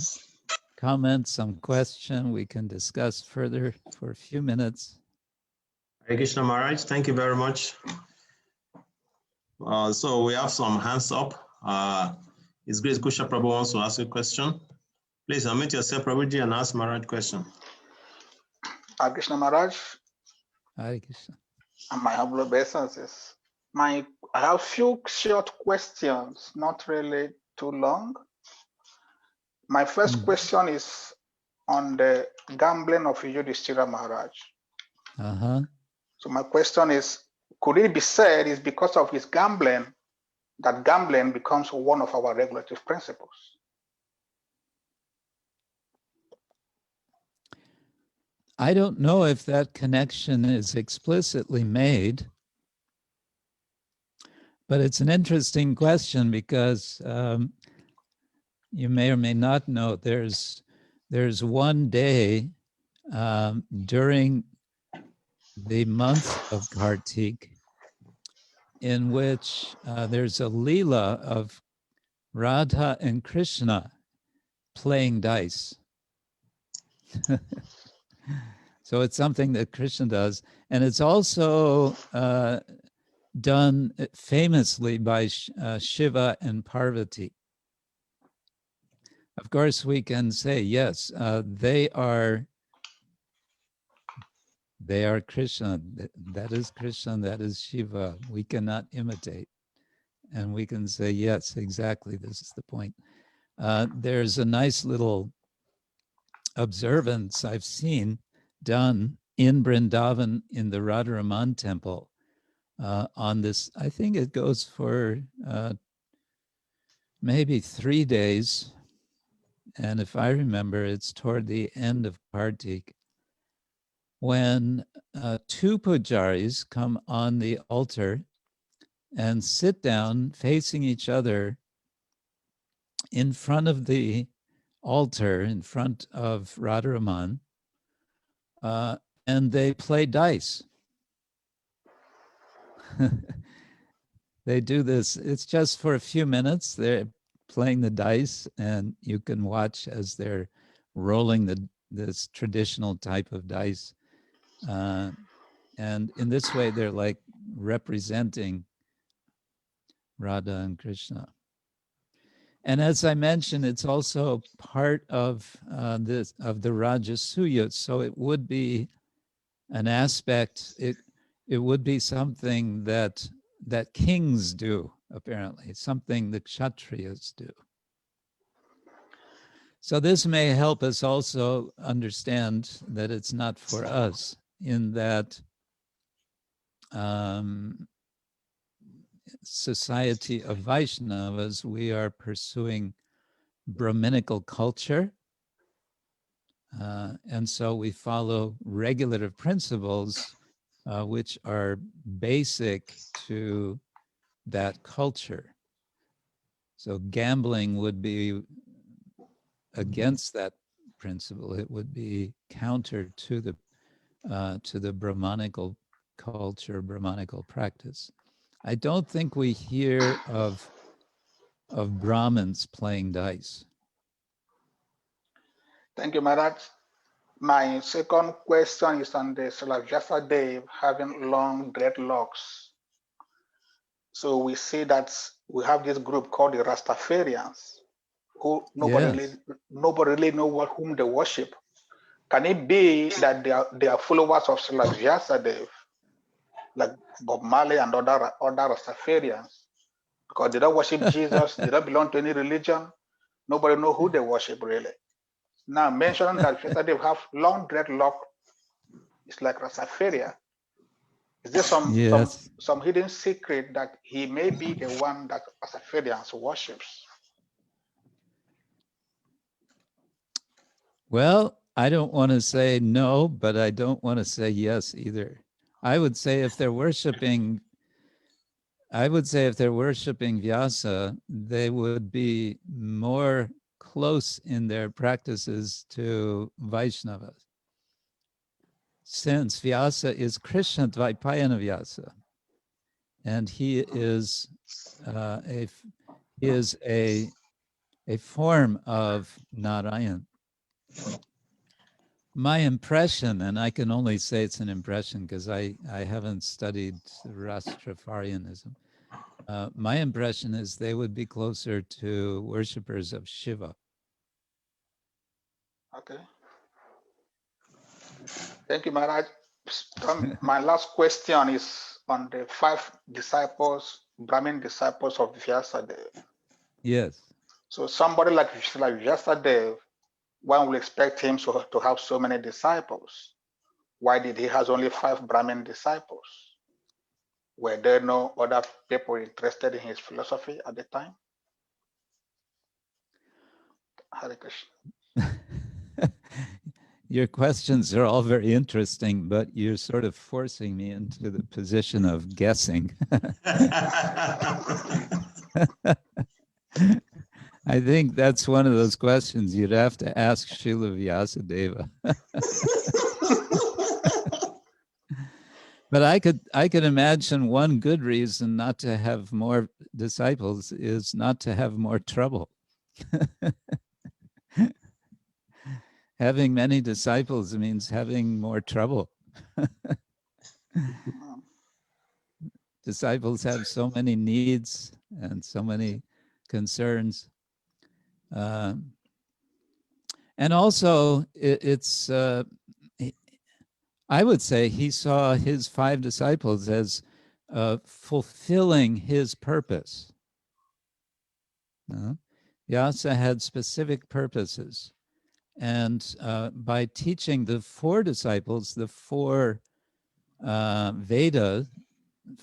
[SPEAKER 2] comment, some question we can discuss further for a few minutes.
[SPEAKER 1] Hare Krishna Maharaj, thank you very much. So we have some hands up. His Grace Kusha Prabhu wants to ask a question. Please unmute yourself, Prabhuji, and ask Maharaj question.
[SPEAKER 3] Hare Krishna Maharaj.
[SPEAKER 2] Hare Krishna.
[SPEAKER 3] And my humble obeisances. I have few short questions, not really too long. My first question is on the gambling of Yudhishthira Maharaj. So my question is, could it be said is because of his gambling that gambling becomes one of our regulative principles?
[SPEAKER 2] I don't know if that connection is explicitly made, but it's an interesting question because you may or may not know there's one day during the month of Kartik in which there's a Leela of Radha and Krishna playing dice. So it's something that Krishna does, and it's also done famously by Shiva and Parvati. Of course, we can say, yes, they are Krishna. That is Krishna, that is Shiva. We cannot imitate. And we can say, yes, exactly, this is the point. There's a nice little observance I've seen done in Vrindavan in the Radharaman temple on this. I think it goes for maybe 3 days. And if I remember, it's toward the end of Kartik, when 2 pujaris come on the altar and sit down facing each other in front of the altar, in front of Radharaman, and they play dice. They do this, it's just for a few minutes, they're playing the dice, and you can watch as they're rolling this traditional type of dice. And in this way, they're like representing Radha and Krishna. And as I mentioned, it's also part of the Rajasuya, so it would be an aspect. It would be something that kings do, apparently, something the Kshatriyas do. So this may help us also understand that it's not for us, in that society of Vaishnavas, we are pursuing Brahminical culture. And so we follow regulative principles which are basic to that culture. So gambling would be against that principle. It would be counter to the Brahmanical culture, Brahmanical practice. I don't think we hear of Brahmins playing dice.
[SPEAKER 3] Thank you, Maharaj. My second question is on the Srila Vyāsadeva having long dreadlocks. So we see that we have this group called the Rastafarians, who nobody really know whom they worship. Can it be that they are followers of Srila Vyāsadeva, like Bob Marley and other Rastafarians? Because they don't worship Jesus, they don't belong to any religion. Nobody know who they worship really. Now mentioning that Vyāsadeva have long dreadlock, it's like Rastafaria. Is there some hidden secret that he may be the one that Rastafarians worships?
[SPEAKER 2] Well, I don't want to say no, but I don't want to say yes either. I would say if they're worshiping Vyasa, they would be more close in their practices to Vaishnavas, since Vyasa is Krishna Dvaipayana Vyasa, and he is a form of Narayan. My impression, and I can only say it's an impression because I haven't studied Rastafarianism, my impression is they would be closer to worshippers of Shiva.
[SPEAKER 3] Okay. Thank you, Maharaj. My last question is on the 5 disciples, Brahmin disciples of Vyāsadeva.
[SPEAKER 2] Yes.
[SPEAKER 3] So somebody like Vyāsadeva, one will expect him to have so many disciples. Why did he have only 5 Brahmin disciples? Were there no other people interested in his philosophy at the time? Hare Krishna.
[SPEAKER 2] Your questions are all very interesting, but you're sort of forcing me into the position of guessing. I think that's one of those questions you'd have to ask Srila Vyāsadeva. But I could imagine one good reason not to have more disciples is not to have more trouble. Having many disciples means having more trouble. Disciples have so many needs and so many concerns. And also, I would say he saw his 5 disciples as fulfilling his purpose. Vyasa had specific purposes. And by teaching the 4 disciples, the 4 Veda,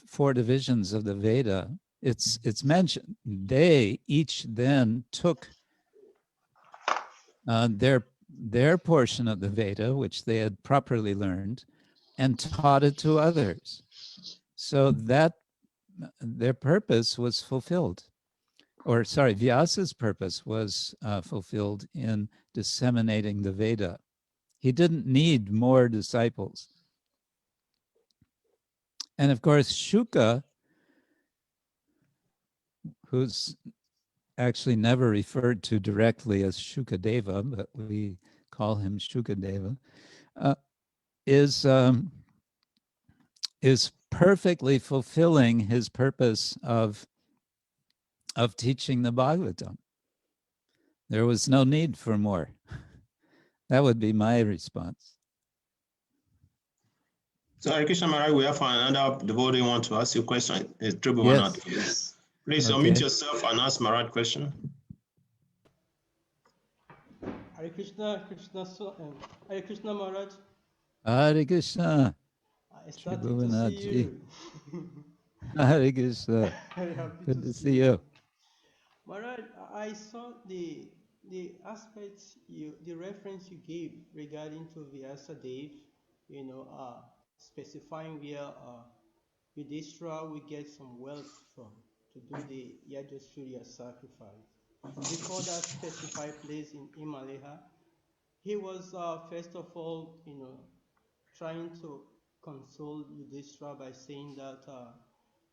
[SPEAKER 2] 4 divisions of the Veda, it's mentioned, they each then took their portion of the Veda, which they had properly learned, and taught it to others. So that their purpose was fulfilled. Or sorry, Vyasa's purpose was fulfilled in disseminating the Veda. He didn't need more disciples. And of course, Shuka, who's actually never referred to directly as Shukadeva, but we call him Shukadeva, is perfectly fulfilling his purpose of teaching the Bhagavatam. There was no need for more. That would be my response.
[SPEAKER 1] So, Hare Krishna Maharaj, we have another devotee want to ask you a question. It's
[SPEAKER 2] Yes.
[SPEAKER 1] please. Please
[SPEAKER 2] Okay.
[SPEAKER 1] unmute yourself and ask Maharaj question.
[SPEAKER 4] Hare Krishna, Hare Krishna Maharaj.
[SPEAKER 2] Hare Krishna.
[SPEAKER 4] I started to see you.
[SPEAKER 2] Hare Krishna.
[SPEAKER 4] Very happy
[SPEAKER 2] Good to see you.
[SPEAKER 4] Maharaj, I saw the aspects the reference you gave regarding to Vyāsadeva, specifying where Yudhishthira will get some wealth from to do the Yajna sacrifice. Before that specified place in Himalaya, he was first of all, trying to console Yudhishthira by saying that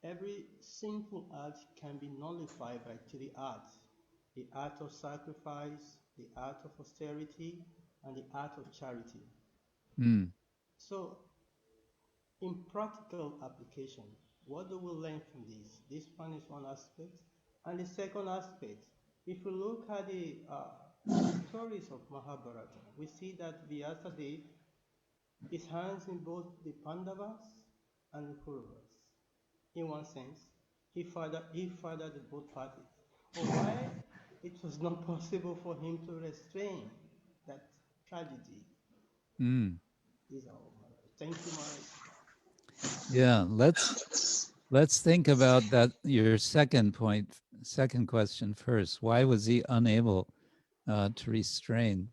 [SPEAKER 4] every sinful act can be nullified by three arts: the art of sacrifice, the art of austerity, and the art of charity.
[SPEAKER 2] Mm.
[SPEAKER 4] So, in practical application, what do we learn from this? This one is one aspect. And the second aspect, if we look at the stories of Mahabharata, we see that Vyāsadeva, his hands in both the Pandavas and the Kauravas. In one sense, he fathered the both parties. But why it was not possible for him to restrain that tragedy?
[SPEAKER 2] Mm.
[SPEAKER 4] These are all. Thank you, Maharaj.
[SPEAKER 2] Yeah, let's think about that. Your second question first. Why was he unable to restrain?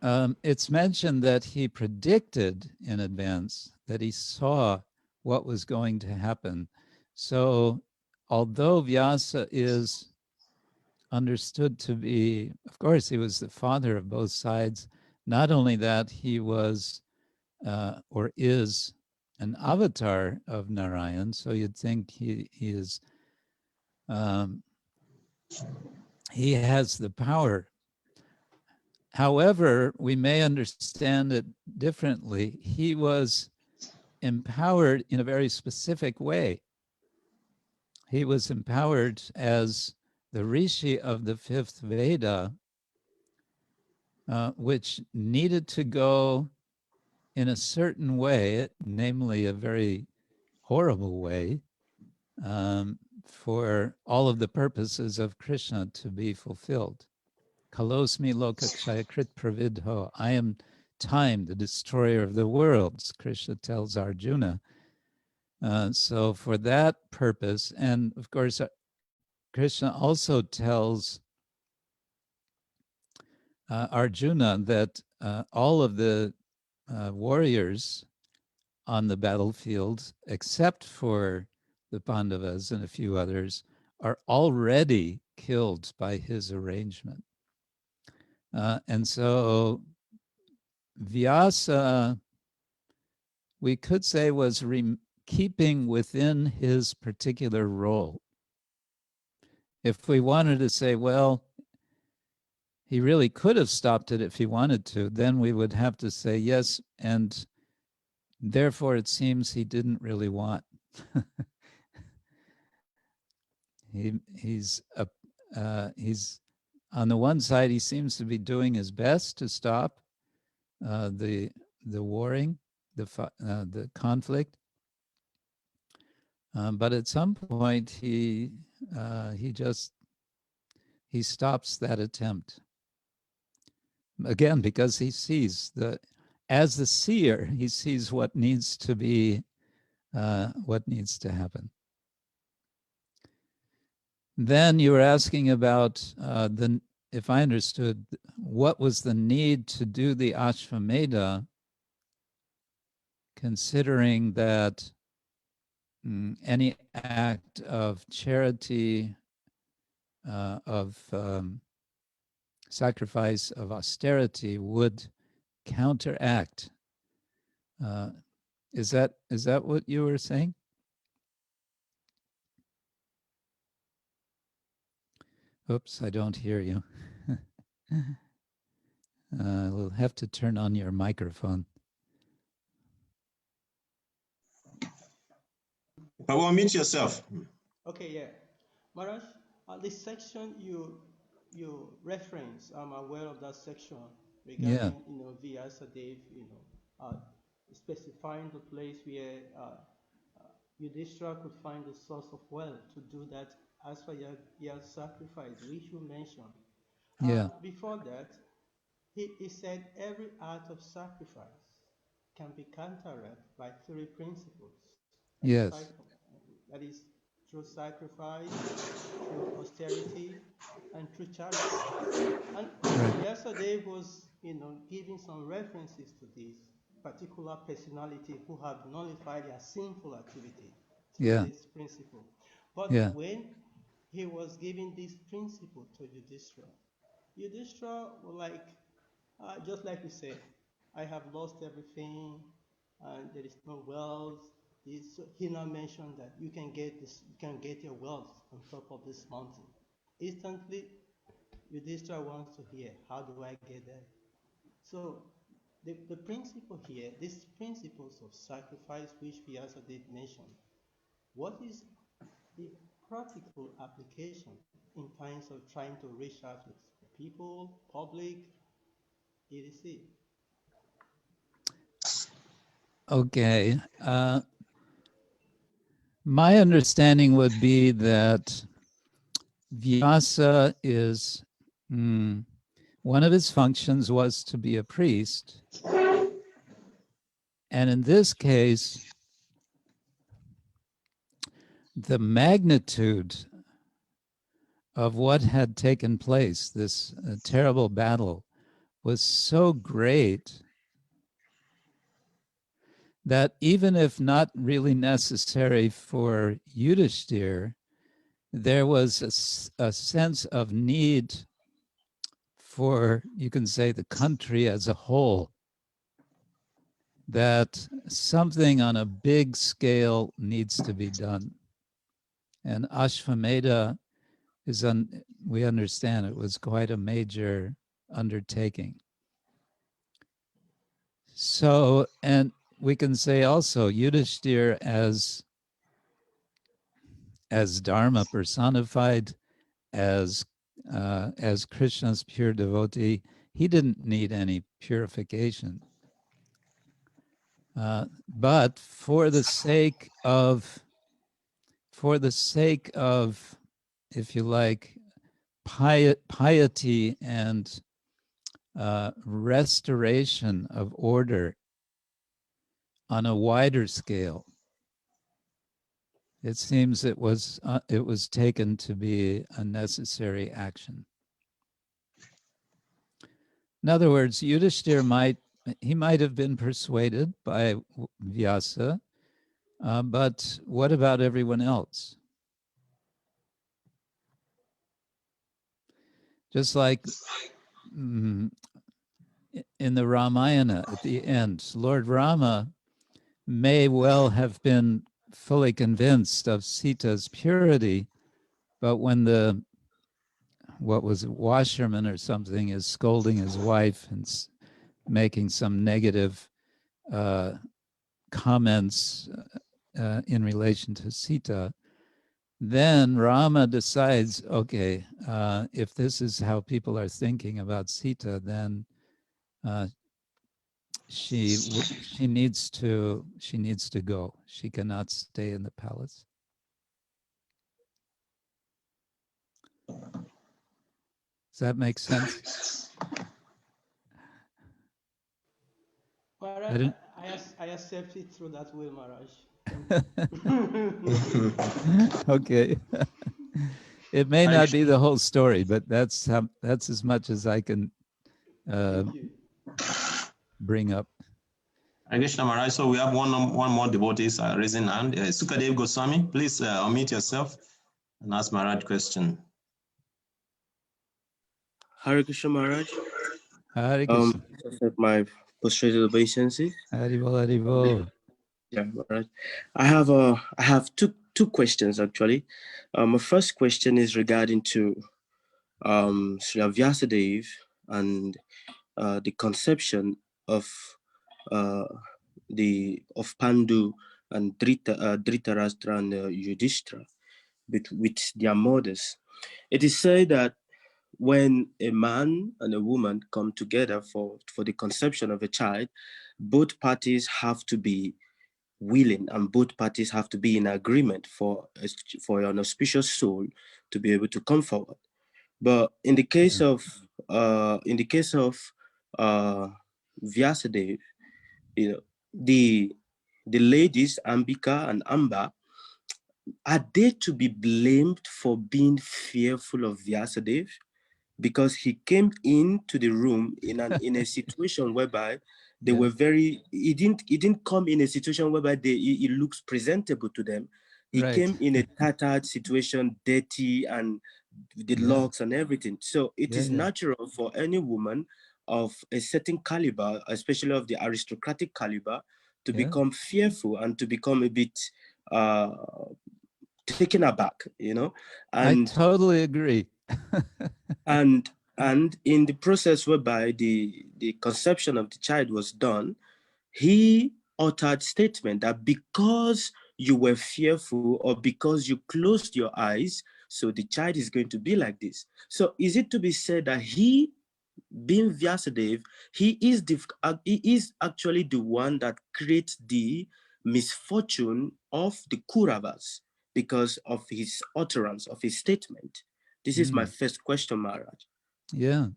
[SPEAKER 2] It's mentioned that he predicted in advance, that he saw what was going to happen. So although Vyasa is understood to be, of course, he was the father of both sides, not only that, he was or is an avatar of Narayan, so you'd think he has the power. However, we may understand it differently. He was empowered in a very specific way. He was empowered as the rishi of the fifth Veda, which needed to go in a certain way, namely a very horrible way, for all of the purposes of Krishna to be fulfilled. Kalosmi lokakshayakrit pravidho. I am time, the destroyer of the worlds, Krishna tells Arjuna. So for that purpose, and of course, Krishna also tells Arjuna that all of the warriors on the battlefield, except for the Pandavas and a few others, are already killed by his arrangement. And so Vyasa, we could say, was keeping within his particular role. If we wanted to say, well, he really could have stopped it if he wanted to, then we would have to say yes, and therefore it seems he didn't really want. He's on the one side, he seems to be doing his best to stop the warring, the conflict, but at some point he stops that attempt. Again, because he sees as the seer, he sees what needs to be, what needs to happen. Then you were asking about if I understood, what was the need to do the Ashvamedha, considering that any act of charity, of sacrifice, of austerity would counteract. Is that what you were saying? Oops, I don't hear you. We'll have to turn on your microphone.
[SPEAKER 1] But unmute yourself.
[SPEAKER 4] Okay, yeah. Maharaj, this section you reference, I'm aware of that section regarding, Vyāsadeva, specifying the place where Yudhishthira could find the source of wealth to do that Asvayaṁ sacrifice, which you mentioned.
[SPEAKER 2] Yeah.
[SPEAKER 4] Before that, he said every act of sacrifice can be countered by three principles.
[SPEAKER 2] Yes.
[SPEAKER 4] That is through sacrifice, through austerity, and through charity. And Vyāsadeva was, giving some references to this particular personality who had nullified their sinful activity through this principle. But when he was giving this principle to Yudhishthira was just like you said, I have lost everything, and there is no wealth. He now mentioned that you can get your wealth on top of this mountain. Instantly, Yudhishthira wants to hear, how do I get there? So the principle here, these principles of sacrifice which Vyāsadeva mentioned, what is the practical application in terms of trying to reach out to people, public, etc.?
[SPEAKER 2] Okay. My understanding would be that Vyasa is, one of his functions was to be a priest. And in this case, the magnitude of what had taken place, this terrible battle, was so great that even if not really necessary for Yudhishthira, there was a sense of need for, you can say, the country as a whole, that something on a big scale needs to be done. And Ashvamedha we understand it was quite a major undertaking. So, and we can say also Yudhishthira as Dharma personified, as Krishna's pure devotee, he didn't need any purification. But for the sake of, if you like, piety and restoration of order on a wider scale, it seems it was taken to be a necessary action. In other words, Yudhishthira might have been persuaded by Vyasa, but what about everyone else? Just like in the Ramayana at the end, Lord Rama may well have been fully convinced of Sita's purity, but when the, what was it, washerman or something is scolding his wife and making some negative comments in relation to Sita, then Rama decides, okay, if this is how people are thinking about Sita, then she needs to go. She cannot stay in the palace. Does that make sense?
[SPEAKER 4] Maharaj, I accept it through that way, Maharaj.
[SPEAKER 2] Okay. It may not be the whole story, but that's as much as I can bring up.
[SPEAKER 1] Hare Krishna Maharaj. So we have one more devotee raising hand. Sūta Gosvāmī, please unmute yourself and ask Maharaj question.
[SPEAKER 5] Hare Krishna Maharaj.
[SPEAKER 2] Hare Krishna.
[SPEAKER 5] My prostrated obeisances.
[SPEAKER 2] Haribol.
[SPEAKER 5] Yeah, Maharaj. I have two questions actually. My first question is regarding to Sri Vyāsadeva and the conception of Pandu and Dhritarashtra and Yudhishthira with their mothers. It is said that when a man and a woman come together for the conception of a child, both parties have to be willing and both parties have to be in agreement for an auspicious soul to be able to come forward. But in the case of Vyāsadeva, you know, the ladies Ambika and Amba, are they to be blamed for being fearful of Vyāsadeva? Because he came into the room in a situation whereby they were very, he didn't come in a situation whereby he looks presentable to them. He came in a tattered situation, dirty and the locks and everything. So it is natural for any woman of a certain caliber, especially of the aristocratic caliber, to become fearful and to become a bit taken aback, you know. And
[SPEAKER 2] I totally agree.
[SPEAKER 5] and in the process whereby the conception of the child was done, he uttered statement that because you were fearful or because you closed your eyes, so the child is going to be like this. So is it to be said that he, being Vyāsadeva, he is actually the one that creates the misfortune of the Kauravas because of his utterance, of his statement? This is my first question, Maharaj.
[SPEAKER 2] Yeah.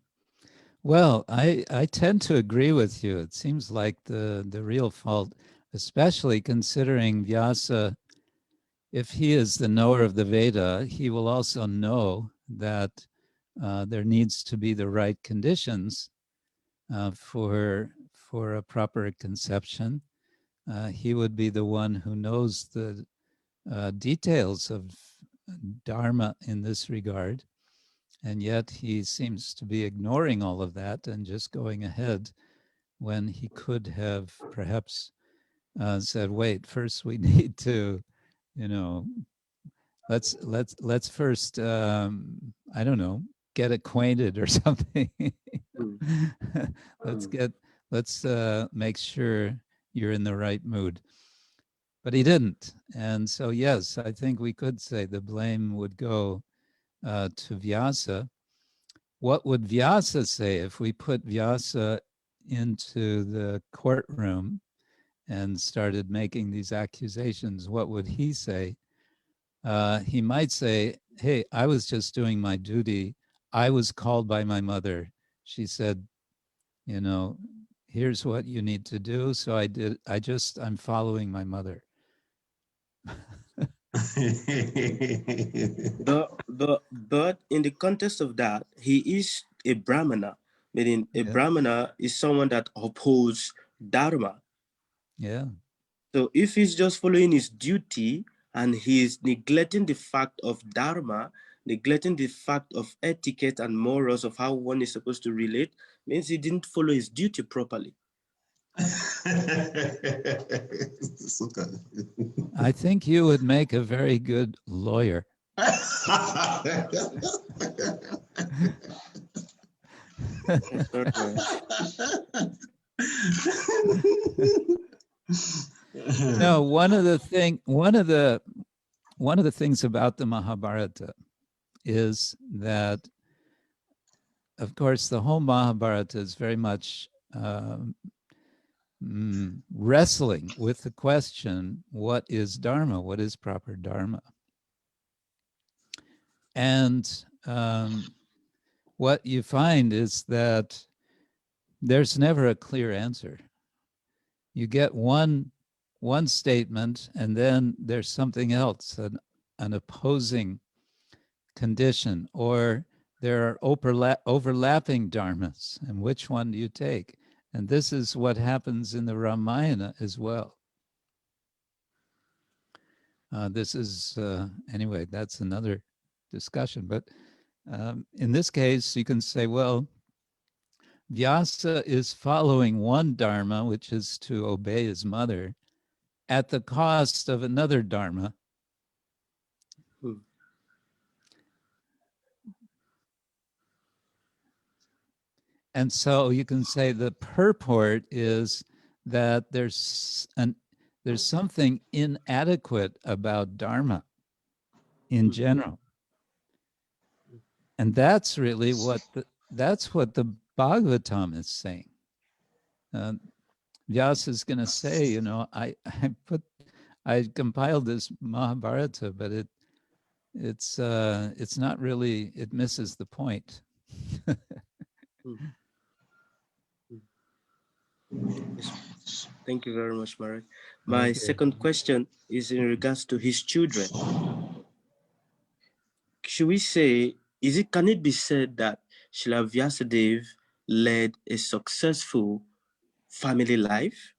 [SPEAKER 2] Well, I tend to agree with you. It seems like the real fault, especially considering Vyasa, if he is the knower of the Veda, he will also know that there needs to be the right conditions for a proper conception. He would be the one who knows the details of Dharma in this regard. And yet he seems to be ignoring all of that and just going ahead when he could have perhaps said, wait, first we need to, you know, let's first, I don't know, get acquainted or something. let's make sure you're in the right mood. But he didn't. And so, yes, I think we could say the blame would go to Vyasa. What would Vyasa say if we put Vyasa into the courtroom and started making these accusations? What would he say? He might say, hey, I was just doing my duty. I was called by my mother. She said, you know, here's what you need to do. So I did. I'm following my mother.
[SPEAKER 5] But in the context of that, he is a Brahmana, meaning a Brahmana is someone that upholds Dharma.
[SPEAKER 2] Yeah.
[SPEAKER 5] So if he's just following his duty and he's neglecting the fact of Dharma, neglecting the fact of etiquette and morals of how one is supposed to relate, means he didn't follow his duty properly.
[SPEAKER 2] I think you would make a very good lawyer. No, one of the things about the Mahabharata is that, of course, the whole Mahabharata is very much wrestling with the question, what is Dharma? What is proper Dharma? And what you find is that there's never a clear answer. You get one statement, and then there's something else, an opposing condition, or there are overlapping dharmas, and which one do you take? And this is what happens in the Ramayana as well. This is, anyway, that's another discussion. But in this case, you can say, well, Vyasa is following one dharma, which is to obey his mother, at the cost of another dharma. And so you can say the purport is that there's something inadequate about Dharma in general. And that's really what the Bhagavatam is saying. Vyasa is going to say, you know, I compiled this Mahabharata, but it's not really, it misses the point.
[SPEAKER 5] Thank you very much, Maharaj. My second question is in regards to his children. Should we say, can it be said that Srila Vyasadeva led a successful family life?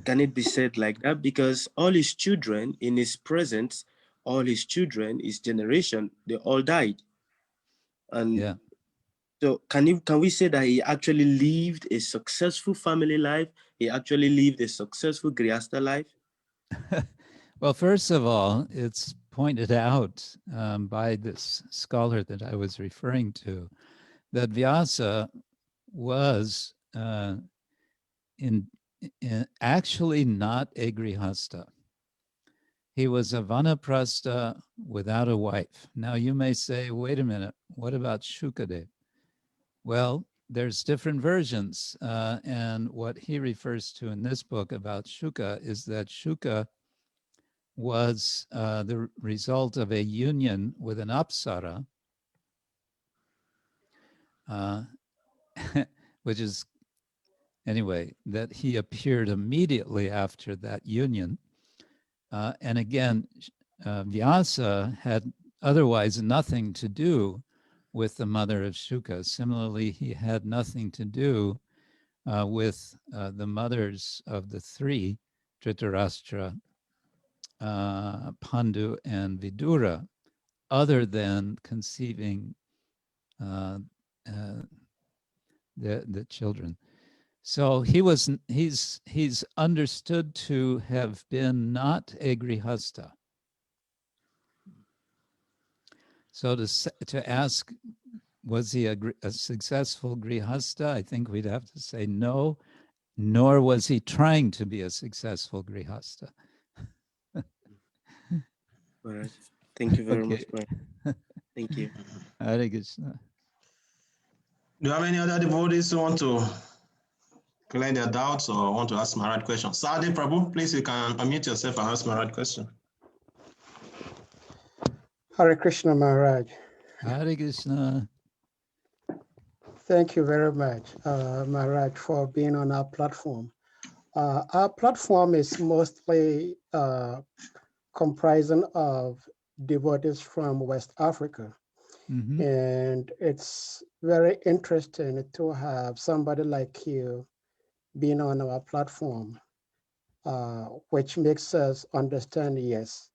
[SPEAKER 5] Can it be said like that? Because all his children in his presence, all his children, his generation, they all died. And
[SPEAKER 2] yeah.
[SPEAKER 5] So can we say that he actually lived a successful family life? He actually lived a successful Grihastha life?
[SPEAKER 2] Well, first of all, it's pointed out by this scholar that I was referring to, that Vyasa was actually not a Grihastha. He was a vanaprastha without a wife. Now you may say, wait a minute, what about Shukadeva? Well, there's different versions. And what he refers to in this book about Shuka is that Shuka was the result of a union with an apsara, which is, anyway, that he appeared immediately after that union. And again, Vyasa had otherwise nothing to do with the mother of Shuka. Similarly, he had nothing to do with the mothers of the three, Dhritarashtra, Pandu, and Vidura, other than conceiving the children. So he's understood to have been not a grihastha. So to ask, was he a successful grihastha? I think we'd have to say no, nor was he trying to be a successful grihastha.
[SPEAKER 5] All right. Thank you very much, Brian. Thank you.
[SPEAKER 2] Hare Krishna.
[SPEAKER 1] Do you have any other devotees who want to clear their doubts or want to ask Maharaj questions? Sadhi Prabhu, please, you can unmute yourself and ask Maharaj question.
[SPEAKER 6] Hare Krishna Maharaj.
[SPEAKER 2] Hare Krishna.
[SPEAKER 6] Thank you very much, Maharaj, for being on our platform. Our platform is mostly comprising of devotees from West Africa.
[SPEAKER 2] Mm-hmm.
[SPEAKER 6] And it's very interesting to have somebody like you being on our platform, which makes us understand, yes,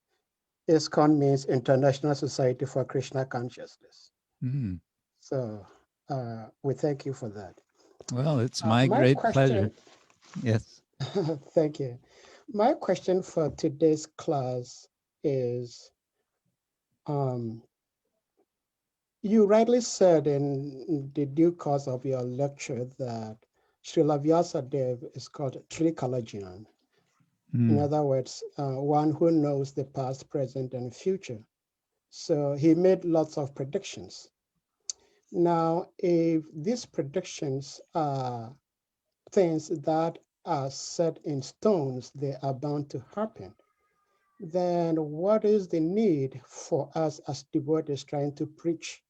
[SPEAKER 6] ISKCON means International Society for Krishna Consciousness.
[SPEAKER 2] Mm-hmm.
[SPEAKER 6] So we thank you for that.
[SPEAKER 2] Well, it's my great pleasure. Yes.
[SPEAKER 6] Thank you. My question for today's class is, you rightly said in the due course of your lecture that Srila Vyāsadeva is called Trikalajinan. In other words, one who knows the past, present, and future. So he made lots of predictions. Now, if these predictions are things that are set in stones, they are bound to happen, then what is the need for us as devotees trying to preach?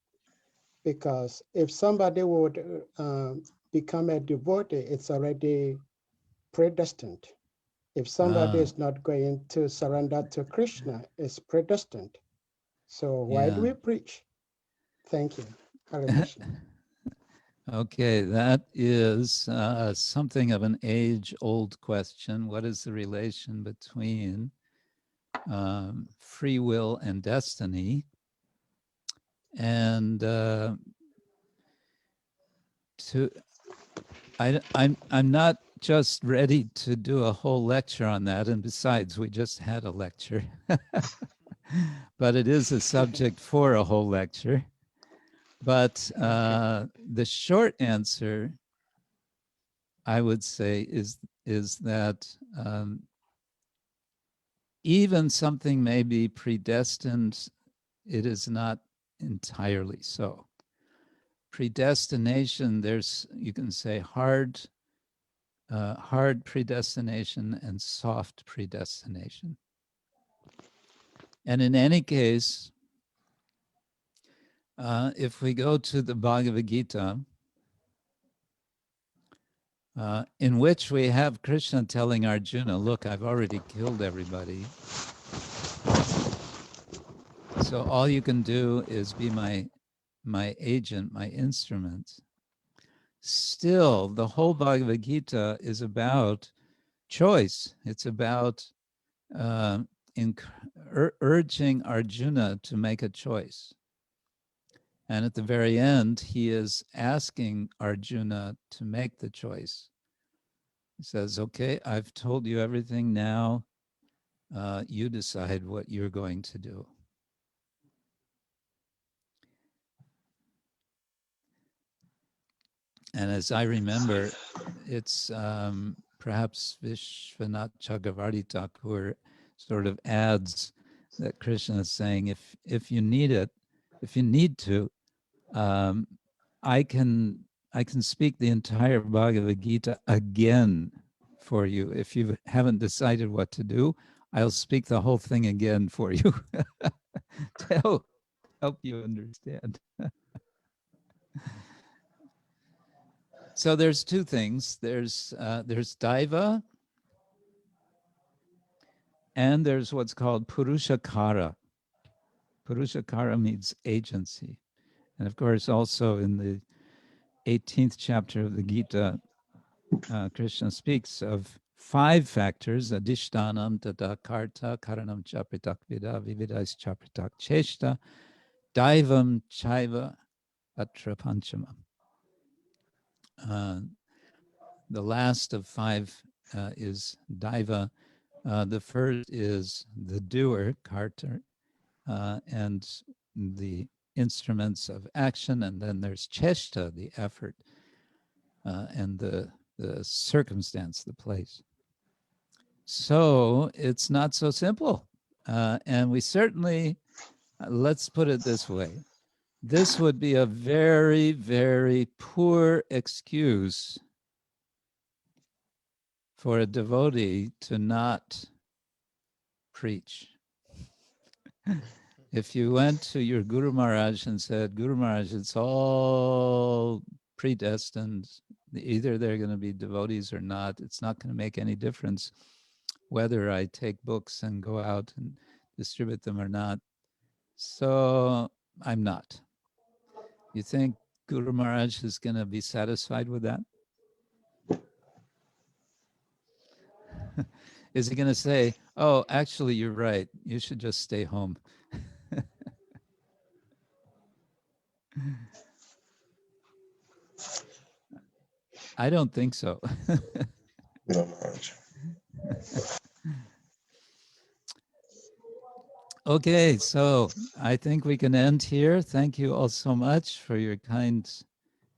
[SPEAKER 6] Because if somebody would become a devotee, it's already predestined. If somebody is not going to surrender to Krishna, it's predestined. So why do we preach? Thank you. Hare Krishna.
[SPEAKER 2] Okay, that is something of an age-old question. What is the relation between free will and destiny? And I'm not just ready to do a whole lecture on that. And besides, we just had a lecture. But it is a subject for a whole lecture. But the short answer, I would say, is that even something may be predestined it is not entirely so. Predestination, there's, you can say, hard predestination and soft predestination. And in any case, if we go to the Bhagavad Gita, in which we have Krishna telling Arjuna, look, I've already killed everybody. So all you can do is be my agent, my instrument. Still, the whole Bhagavad Gita is about choice. It's about urging Arjuna to make a choice. And at the very end, he is asking Arjuna to make the choice. He says, okay, I've told you everything now. You decide what you're going to do. And as I remember, it's perhaps Vishwanath Chakravarti Thakur sort of adds that Krishna is saying, if you need it, if you need to, I can speak the entire Bhagavad Gita again for you. If you haven't decided what to do, I'll speak the whole thing again for you to help you understand. So there's two things. There's daiva, and there's what's called purushakara. Purushakara means agency. And of course, also in the 18th chapter of the Gita, Krishna speaks of 5 factors: adhishtanam, tata karta, karanam cha pritak vida, vividais cha pritak cheshta, daivam chaiva atra panchamam. The last of 5 is daiva. The first is the doer, karta, and the instruments of action, and then there's cheshta, the effort, and the circumstance, the place. So it's not so simple. And we certainly, let's put it this way, this would be a very, very poor excuse for a devotee to not preach. If you went to your Guru Maharaj and said, Guru Maharaj, it's all predestined, either they're going to be devotees or not, it's not going to make any difference whether I take books and go out and distribute them or not. So I'm not. You think Guru Maharaj is going to be satisfied with that? Is he going to say, oh, actually, you're right, you should just stay home? I don't think so.
[SPEAKER 1] No, Maharaj.
[SPEAKER 2] Okay, so I think we can end here. Thank you all so much for your kind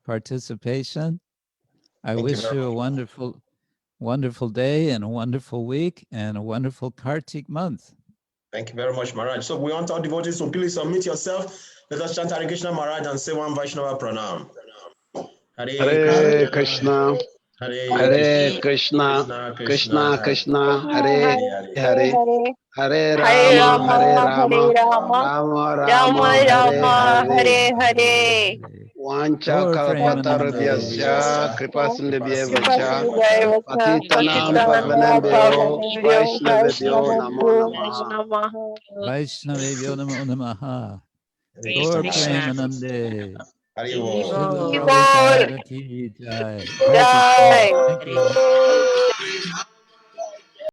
[SPEAKER 2] participation. I wish you a wonderful, wonderful day and a wonderful week and a wonderful Kartik month.
[SPEAKER 1] Thank you very much, Maharaj. So we want our devotees to please submit yourself. Let us chant Hare Krishna Maharaj and say one Vaishnava Pranam.
[SPEAKER 7] Hare Krishna, Hare Krishna, Krishna Krishna, Hare Hare, Hare Rama, Rama Rama, Hare Hare. Vancha kalpatarubhyasya kripa sindhubhyevo cha patitanam pavanebhyo vaishnavebhyo namo namaha.
[SPEAKER 2] Vaishnavebhyo namo namaha. Gaur Premanande.
[SPEAKER 1] Hare Krishna.
[SPEAKER 2] Srila Prabhupada ki jai. Hare Krishna. Thank you.